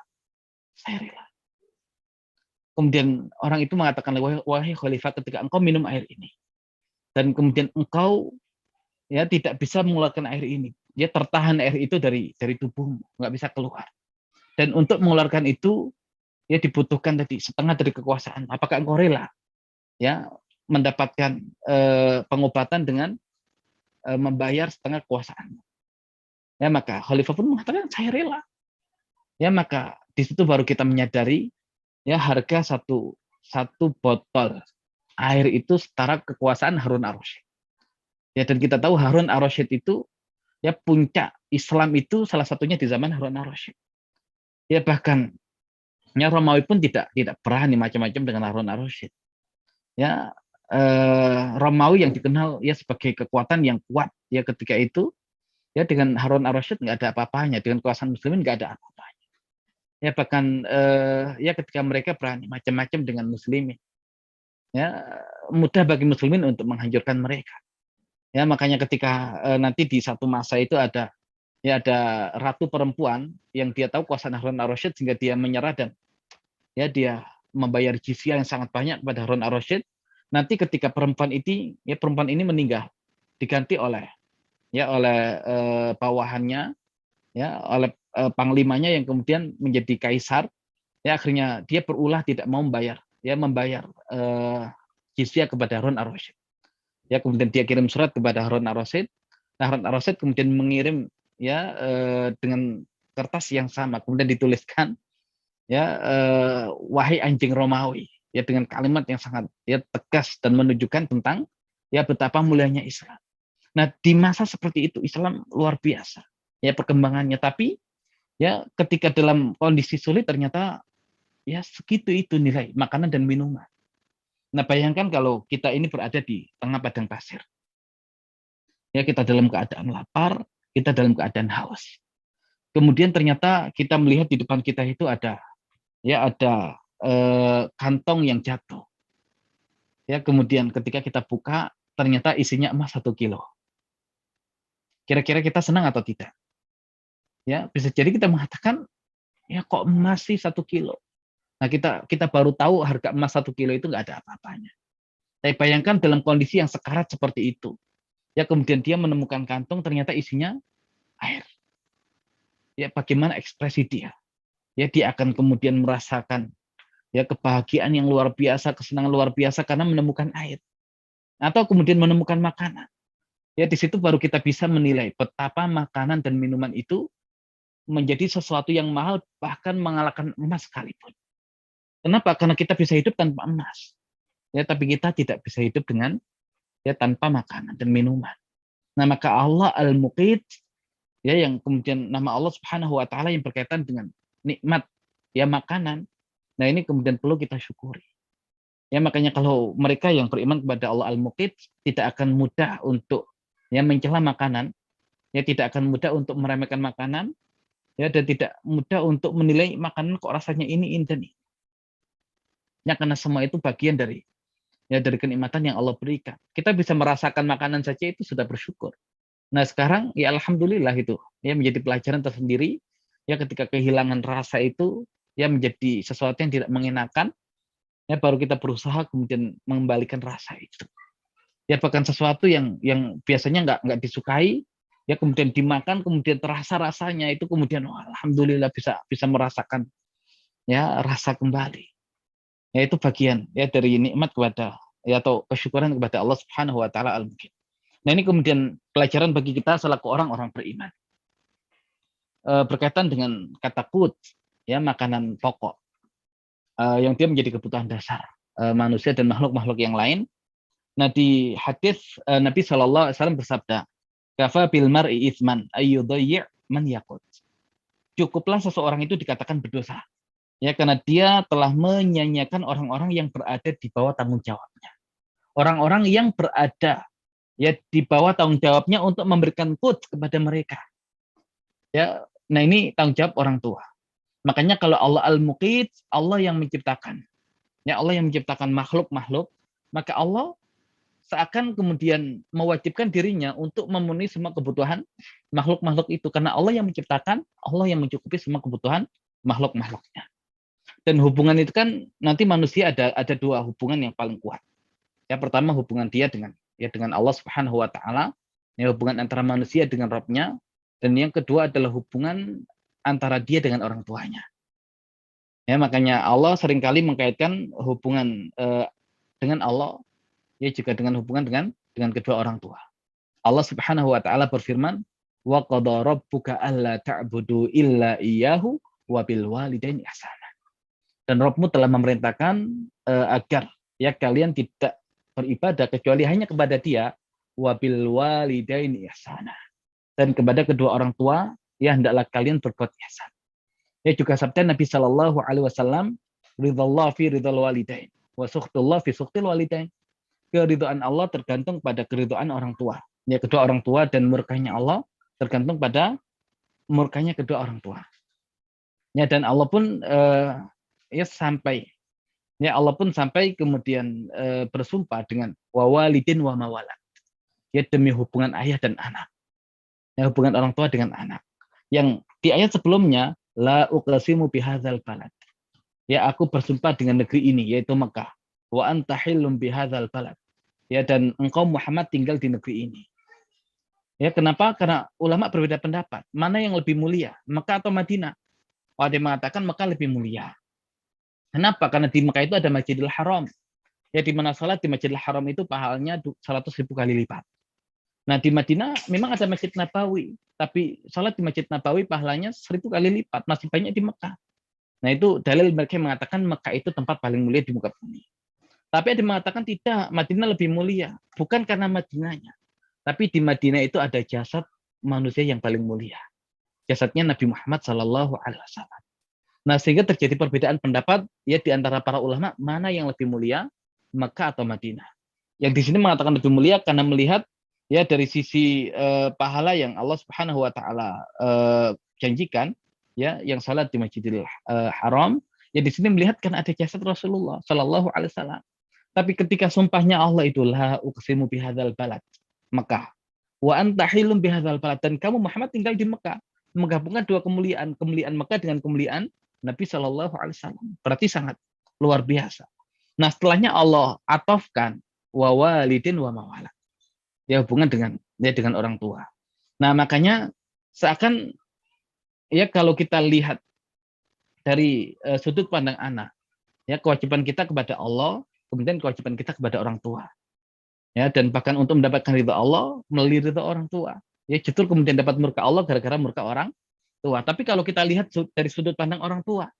Saya rela. Kemudian orang itu mengatakan, wahai khalifah, ketika engkau minum air ini dan kemudian engkau ya tidak bisa mengeluarkan air ini, ya tertahan air itu dari tubuhmu, nggak bisa keluar. Dan untuk mengeluarkan itu ya dibutuhkan tadi setengah dari kekuasaan. Apakah engkau rela ya mendapatkan pengobatan dengan membayar setengah kekuasaan? Ya maka khalifah pun mengatakan, saya rela. Ya maka di situ baru kita menyadari ya harga satu botol air itu setara kekuasaan Harun ar-Rasyid. Ya, dan kita tahu Harun ar-Rasyid itu ya puncak Islam itu salah satunya di zaman Harun ar-Rasyid. Ya bahkan ya Romawi pun tidak berani macam-macam dengan Harun ar-Rasyid. Ya Romawi yang dikenal ya sebagai kekuatan yang kuat ya ketika itu ya dengan Harun ar-Rasyid nggak ada apa-apanya, dengan kekuasaan muslimin nggak ada apa-apanya. Ya bahkan ya ketika mereka berani macam-macam dengan muslimin, ya mudah bagi muslimin untuk menghancurkan mereka. Ya makanya ketika nanti di satu masa itu ada ratu perempuan yang dia tahu kuasa Harun ar-Rasyid sehingga dia menyerah dan ya dia membayar jizyah yang sangat banyak kepada Harun ar-Rasyid. Nanti ketika perempuan ini meninggal, diganti oleh bawahannya, ya oleh panglimanya yang kemudian menjadi kaisar. Ya akhirnya dia berulah tidak mau membayar jizyah kepada Harun ar-Rasyid. Ya kemudian dia kirim surat kepada Harun ar-Rasyid. Nah, Harun ar-Rasyid kemudian mengirim ya dengan kertas yang sama, kemudian dituliskan ya wahai anjing Romawi, ya dengan kalimat yang sangat ya tegas dan menunjukkan tentang ya betapa mulianya Islam. Nah, di masa seperti itu Islam luar biasa ya perkembangannya, tapi ya ketika dalam kondisi sulit ternyata ya segitu itu nilai makanan dan minuman. Nah, bayangkan kalau kita ini berada di tengah padang pasir. Ya, kita dalam keadaan lapar, kita dalam keadaan haus. Kemudian ternyata kita melihat di depan kita itu ada kantong yang jatuh. Ya, kemudian ketika kita buka ternyata isinya emas 1 kilo. Kira-kira kita senang atau tidak? Ya, bisa jadi kita mengatakan, ya kok emas sih 1 kilo? Nah, kita baru tahu harga emas 1 kilo itu nggak ada apa-apanya. Tapi bayangkan dalam kondisi yang sekarat seperti itu. Ya, kemudian dia menemukan kantong ternyata isinya air. Ya, bagaimana ekspresi dia? Ya, dia akan kemudian merasakan ya kebahagiaan yang luar biasa, kesenangan luar biasa karena menemukan air. Atau kemudian menemukan makanan. Ya, di situ baru kita bisa menilai betapa makanan dan minuman itu menjadi sesuatu yang mahal, bahkan mengalahkan emas sekalipun. Kenapa? Karena kita bisa hidup tanpa emas. Ya, tapi kita tidak bisa hidup dengan ya tanpa makanan dan minuman. Nah, maka Allah Al-Muqit ya yang kemudian nama Allah Subhanahu wa taala yang berkaitan dengan nikmat ya makanan. Nah, ini kemudian perlu kita syukuri. Ya, makanya kalau mereka yang beriman kepada Allah Al-Muqit tidak akan mudah untuk ya mencela makanan Ya, tidak akan mudah untuk meremehkan makanan, ya, dan tidak mudah untuk menilai makanan kok rasanya ini dan ini. Ya, karena semua itu bagian dari kenikmatan yang Allah berikan. Kita bisa merasakan makanan saja itu sudah bersyukur. Nah, sekarang ya alhamdulillah itu ya menjadi pelajaran tersendiri ya, ketika kehilangan rasa itu ya menjadi sesuatu yang tidak mengenakan, ya baru kita berusaha kemudian mengembalikan rasa itu. Ya bahkan sesuatu yang biasanya nggak disukai, ya kemudian dimakan, kemudian terasa rasanya itu, kemudian alhamdulillah bisa merasakan ya rasa kembali. Ya itu bagian ya dari nikmat kepada ya atau kesyukuran kepada Allah Subhanahu wa taala al-Mukmin. Nah, ini kemudian pelajaran bagi kita selaku orang-orang beriman. Berkaitan dengan kata qut, ya makanan pokok, yang dia menjadi kebutuhan dasar manusia dan makhluk-makhluk yang lain. Nah, di hadis Nabi Shallallahu Alaihi Wasallam bersabda, "Kafa bil mar'i itsman ayyudayyi' man yaqut." Cukuplah seseorang itu dikatakan berdosa, ya karena dia telah menyanyiakan orang-orang yang berada di bawah tanggung jawabnya. Orang-orang yang berada ya di bawah tanggung jawabnya untuk memberikan qut kepada mereka. Ya, nah ini tanggung jawab orang tua. Makanya kalau Allah Al-Muqit, Allah yang menciptakan. Ya, Allah yang menciptakan makhluk-makhluk, maka Allah seakan kemudian mewajibkan dirinya untuk memenuhi semua kebutuhan makhluk-makhluk itu, karena Allah yang menciptakan, Allah yang mencukupi semua kebutuhan makhluk-makhluknya. Dan hubungan itu kan nanti manusia ada dua hubungan yang paling kuat. Ya, pertama hubungan dia dengan Allah Subhanahu wa taala, ya hubungan antara manusia dengan Rabb-nya, dan yang kedua adalah hubungan antara dia dengan orang tuanya. Ya, makanya Allah seringkali mengkaitkan hubungan dengan Allah ya juga dengan hubungan dengan kedua orang tua. Allah Subhanahu wa taala berfirman, "Wa qada rabbuka alla ta'budu illa iyyahu wa bil walidaini ihsana." Dan Rabbmu telah memerintahkan agar ya kalian tidak beribadah kecuali hanya kepada Dia, wa bil walidaini ihsana. Dan kepada kedua orang tua ya hendaklah kalian berbuat ihsan. Ya juga sabda Nabi Shallallahu Alaihi Wasallam, "Ridallah fi ridal walidain, wa sukhtullah fi sukhtil walidain." Keridhaan Allah tergantung pada keridhaan orang tua. Ya kedua orang tua, dan murkanya Allah tergantung pada murkanya kedua orang tua. Ya, dan Allah pun Allah pun sampai kemudian bersumpah dengan wawalidin wa mawalad. Ya demi hubungan ayah dan anak. Ya hubungan orang tua dengan anak. Yang di ayat sebelumnya, la uqsimu bihadzal balad. Ya aku bersumpah dengan negeri ini, yaitu Mekah. Wa anta hillum bihadzal balad. Ya, dan engkau Muhammad tinggal di negeri ini. Ya, kenapa? Karena ulama berbeda pendapat. Mana yang lebih mulia, Mekah atau Madinah? Ada yang mengatakan Mekah lebih mulia. Kenapa? Karena di Mekah itu ada Masjidil Haram. Ya, di mana salat di Masjidil Haram itu pahalanya 100.000 kali lipat. Nah, di Madinah memang ada Masjid Nabawi, tapi salat di Masjid Nabawi pahalanya 1000 kali lipat, masih banyak di Mekah. Nah, itu dalil mereka yang mengatakan Mekah itu tempat paling mulia di muka bumi. Tapi ada yang mengatakan tidak, Madinah lebih mulia. Bukan karena Madinahnya. Tapi di Madinah itu ada jasad manusia yang paling mulia. Jasadnya Nabi Muhammad SAW. Nah, sehingga terjadi perbedaan pendapat ya di antara para ulama, mana yang lebih mulia, Mekah atau Madinah. Yang di sini mengatakan lebih mulia karena melihat ya dari sisi pahala yang Allah Subhanahu wa taala janjikan, ya yang salat di Masjidil Haram, ya di sini melihat kan ada jasad Rasulullah Shallallahu Alaihi Wasallam. Tapi ketika sumpahnya Allah itu la uqsimu bihadzal balad, Mekah. Wa anta hilum bihadzal balad, dan kamu Muhammad tinggal di Mekah. Menggabungkan dua kemuliaan Mekah dengan kemuliaan Nabi Shallallahu Alaihi Wasallam. Berarti sangat luar biasa. Nah, setelahnya Allah atofkan wa walidin wa mawalad. Ya hubungan dengan orang tua. Nah, makanya seakan ya kalau kita lihat dari sudut pandang anak, ya kewajiban kita kepada Allah, kemudian kewajiban kita kepada orang tua. Ya, dan bahkan untuk mendapatkan ridha Allah melalui ridha orang tua. Ya, justru kemudian dapat murka Allah gara-gara murka orang tua. Tapi kalau kita lihat dari sudut pandang orang tua,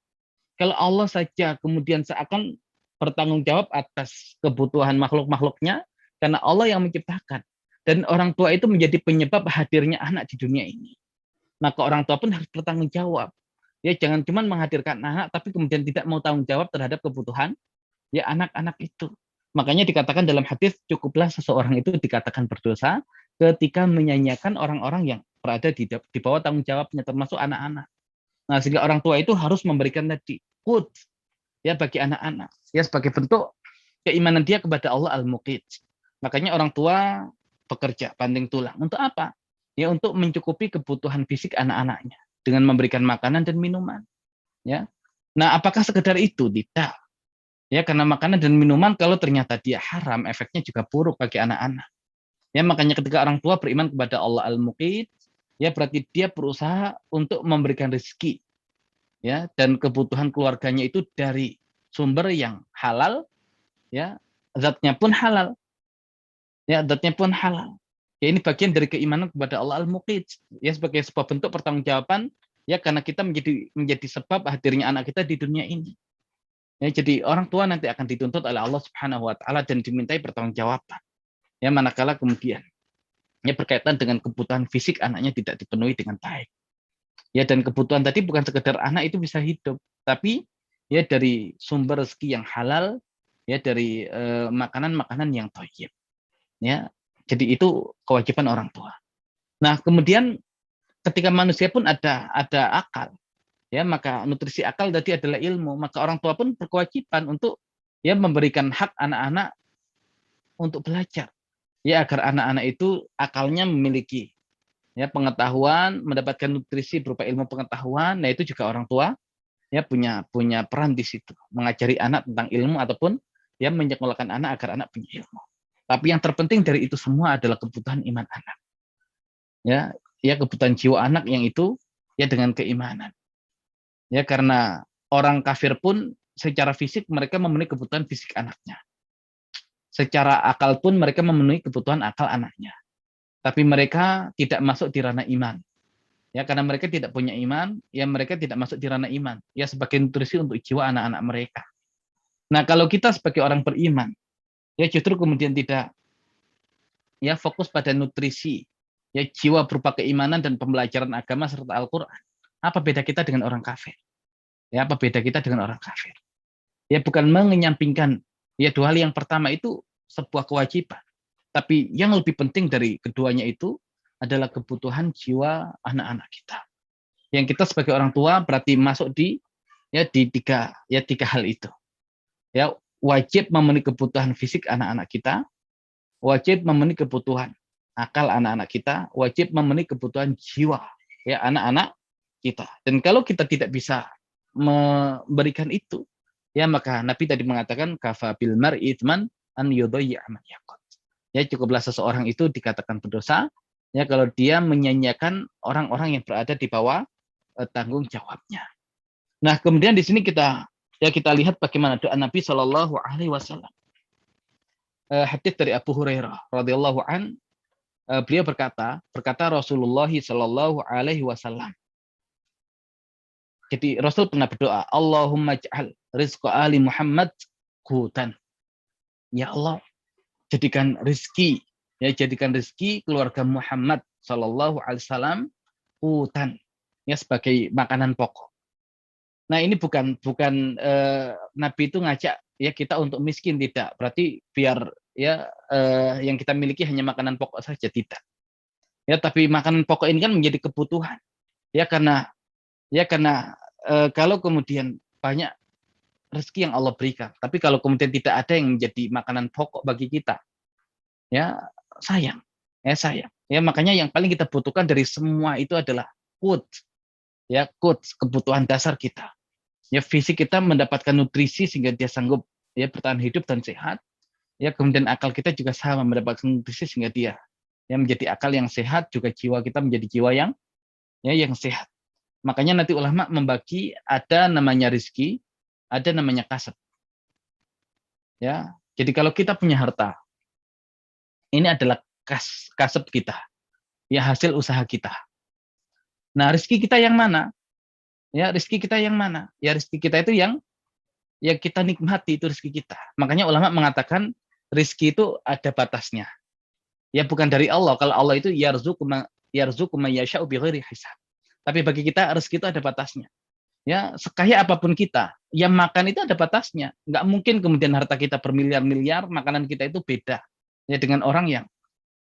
kalau Allah saja kemudian seakan bertanggung jawab atas kebutuhan makhluk-makhluknya, karena Allah yang menciptakan. Dan orang tua itu menjadi penyebab hadirnya anak di dunia ini. Maka orang tua pun harus bertanggung jawab. Ya, jangan cuma menghadirkan anak, tapi kemudian tidak mau tanggung jawab terhadap kebutuhan ya anak-anak itu. Makanya dikatakan dalam hadis, cukuplah seseorang itu dikatakan berdosa ketika menyanyiakan orang-orang yang berada di bawah tanggung jawabnya, termasuk anak-anak. Nah, sehingga orang tua itu harus memberikan tadi qut ya bagi anak-anak, ya sebagai bentuk keimanan dia kepada Allah Al-Muqit. Makanya orang tua bekerja banting tulang. Untuk apa? Ya untuk mencukupi kebutuhan fisik anak-anaknya dengan memberikan makanan dan minuman. Ya. Nah, apakah sekedar itu? Tidak. Ya, karena makanan dan minuman kalau ternyata dia haram, efeknya juga buruk bagi anak-anak. Ya, makanya ketika orang tua beriman kepada Allah Al-Muqit, ya berarti dia berusaha untuk memberikan rezeki, ya, dan kebutuhan keluarganya itu dari sumber yang halal, ya, zatnya pun halal. Ya, zatnya pun halal. Ya, ini bagian dari keimanan kepada Allah Al-Muqit, ya sebagai sebuah bentuk pertanggungjawaban, ya karena kita menjadi sebab hadirnya anak kita di dunia ini. Ya, jadi orang tua nanti akan dituntut oleh Allah Subhanahu wa taala dan dimintai pertanggungjawaban. Ya, manakala kemudian ya berkaitan dengan kebutuhan fisik anaknya tidak dipenuhi dengan baik. Ya, dan kebutuhan tadi bukan sekedar anak itu bisa hidup, tapi ya dari sumber rezeki yang halal, ya dari makanan-makanan yang thayyib. Ya. Jadi itu kewajiban orang tua. Nah, kemudian ketika manusia pun ada akal, ya maka nutrisi akal tadi adalah ilmu, maka orang tua pun berkewajiban untuk ya memberikan hak anak-anak untuk belajar, ya agar anak-anak itu akalnya memiliki ya pengetahuan, mendapatkan nutrisi berupa ilmu pengetahuan. Nah, itu juga orang tua ya punya peran di situ, mengajari anak tentang ilmu ataupun ya menyekolahkan anak agar anak punya ilmu. Tapi yang terpenting dari itu semua adalah kebutuhan iman anak, ya kebutuhan jiwa anak yang itu ya dengan keimanan. Ya, karena orang kafir pun secara fisik mereka memenuhi kebutuhan fisik anaknya. Secara akal pun mereka memenuhi kebutuhan akal anaknya. Tapi mereka tidak masuk di ranah iman. Ya, karena mereka tidak punya iman, ya mereka tidak masuk di ranah iman. Ya, sebagai nutrisi untuk jiwa anak-anak mereka. Nah, kalau kita sebagai orang beriman, ya justru kemudian tidak ya fokus pada nutrisi, ya jiwa berupa keimanan dan pembelajaran agama serta Al-Qur'an. Apa beda kita dengan orang kafir? Ya, apa beda kita dengan orang kafir? Ya, bukan mengenyampingkan ya dua hal yang pertama itu sebuah kewajiban. Tapi yang lebih penting dari keduanya itu adalah kebutuhan jiwa anak-anak kita. Yang kita sebagai orang tua berarti masuk di tiga hal itu. Ya, wajib memenuhi kebutuhan fisik anak-anak kita, wajib memenuhi kebutuhan akal anak-anak kita, wajib memenuhi kebutuhan jiwa ya anak-anak kita. Dan kalau kita tidak bisa memberikan itu, ya maka Nabi tadi mengatakan kafa bil mar'i itsman an yudayya man yaqut. Ya, cukuplah seseorang itu dikatakan berdosa ya kalau dia menyanyiakan orang-orang yang berada di bawah tanggung jawabnya. Nah, kemudian di sini kita lihat bagaimana doa Nabi Shallallahu alaihi wasallam. Hadits dari Abu Hurairah radhiyallahu an, beliau berkata Rasulullah Shallallahu alaihi wasallam. Jadi Rasul pernah berdoa, Allahumma ja'al rizqa ali Muhammad qutan. Ya Allah, jadikan rezeki keluarga Muhammad Shallallahu alaihi wasallam qutan, ya sebagai makanan pokok. Nah, ini bukan Nabi itu ngajak ya kita untuk miskin, tidak. Berarti biar ya yang kita miliki hanya makanan pokok saja, tidak. Ya, tapi makanan pokok ini kan menjadi kebutuhan. Ya karena kalau kemudian banyak rezeki yang Allah berikan, tapi kalau kemudian tidak ada yang menjadi makanan pokok bagi kita, ya sayang. Ya, makanya yang paling kita butuhkan dari semua itu adalah qut. Ya, qut, kebutuhan dasar kita. Ya, fisik kita mendapatkan nutrisi sehingga dia sanggup ya bertahan hidup dan sehat. Ya, kemudian akal kita juga sama mendapatkan nutrisi sehingga dia ya menjadi akal yang sehat, juga jiwa kita menjadi jiwa yang sehat. Makanya nanti ulama membagi ada namanya rizki, ada namanya kasab. Ya, jadi kalau kita punya harta, ini adalah kasab kita, ya hasil usaha kita. Nah, rizki kita yang mana? Ya, rizki kita yang mana? Ya, rizki kita itu yang kita nikmati, itu rizki kita. Makanya ulama mengatakan rizki itu ada batasnya. Ya, bukan dari Allah. Kalau Allah itu yarzuqu man yasha'u bighairi hisab. Tapi bagi kita rezeki itu ada batasnya. Ya, sekaya apapun kita, yang makan itu ada batasnya. Nggak mungkin kemudian harta kita bermiliar-miliar, makanan kita itu beda ya dengan orang yang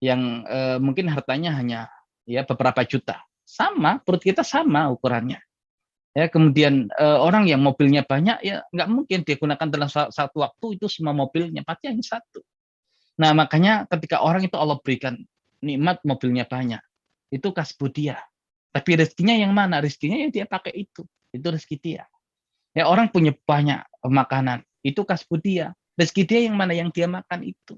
yang mungkin hartanya hanya ya beberapa juta. Sama, perut kita sama ukurannya. Ya, kemudian orang yang mobilnya banyak, ya nggak mungkin dia gunakan dalam satu waktu itu semua mobilnya, pasti hanya satu. Nah, makanya ketika orang itu Allah berikan nikmat mobilnya banyak, itu kasbu dia. Tapi rezekinya yang mana? Rezekinya yang dia pakai itu rezeki dia. Ya, orang punya banyak makanan, itu kasbu dia. Rezeki dia yang mana? Yang dia makan itu.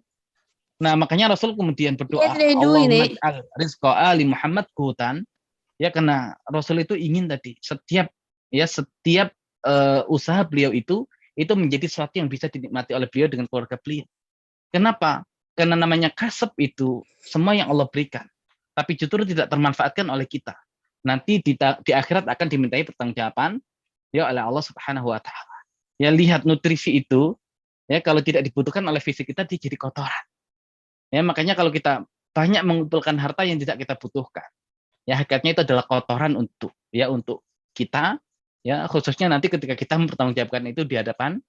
Nah, makanya Rasul kemudian berdoa, Allahumma ij'al rizqa ali Muhammad qutan. Ya, karena Rasul itu ingin tadi setiap usaha beliau itu menjadi sesuatu yang bisa dinikmati oleh beliau dengan keluarga beliau. Kenapa? Karena namanya kasab itu semua yang Allah berikan, tapi justru tidak termanfaatkan oleh kita. Nanti di akhirat akan dimintai pertanggungjawaban ya oleh Allah Subhanahu wa taala. Ya, lihat nutrisi itu, ya kalau tidak dibutuhkan oleh fisik kita, dia jadi kotoran. Ya, makanya kalau kita banyak mengumpulkan harta yang tidak kita butuhkan, ya hakikatnya itu adalah kotoran untuk kita, ya khususnya nanti ketika kita mempertanggungjawabkan itu di hadapan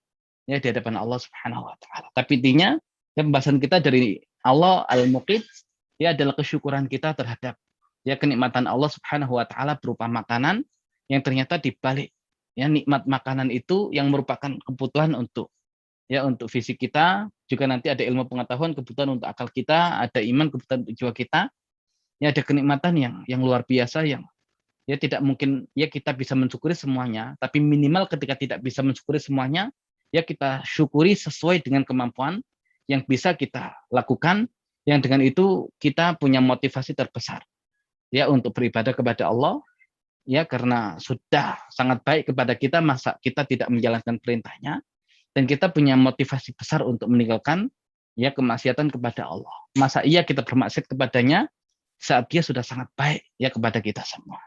Allah Subhanahu wa taala. Tapi intinya ya, pembahasan kita dari Allah Al-Muqit ya adalah kesyukuran kita terhadap ya kenikmatan Allah Subhanahu wa taala berupa makanan yang ternyata dibalik ya nikmat makanan itu yang merupakan kebutuhan untuk fisik kita, juga nanti ada ilmu pengetahuan, kebutuhan untuk akal kita, ada iman, kebutuhan untuk jiwa kita. Ya, ada kenikmatan yang luar biasa yang ya tidak mungkin ya kita bisa mensyukuri semuanya, tapi minimal ketika tidak bisa mensyukuri semuanya, ya kita syukuri sesuai dengan kemampuan yang bisa kita lakukan, yang dengan itu kita punya motivasi terbesar ya untuk beribadah kepada Allah, ya karena sudah sangat baik kepada kita, masa kita tidak menjalankan perintahnya, dan kita punya motivasi besar untuk meninggalkan ya kemaksiatan kepada Allah. Masa iya kita bermaksiat kepadanya saat dia sudah sangat baik ya kepada kita semua.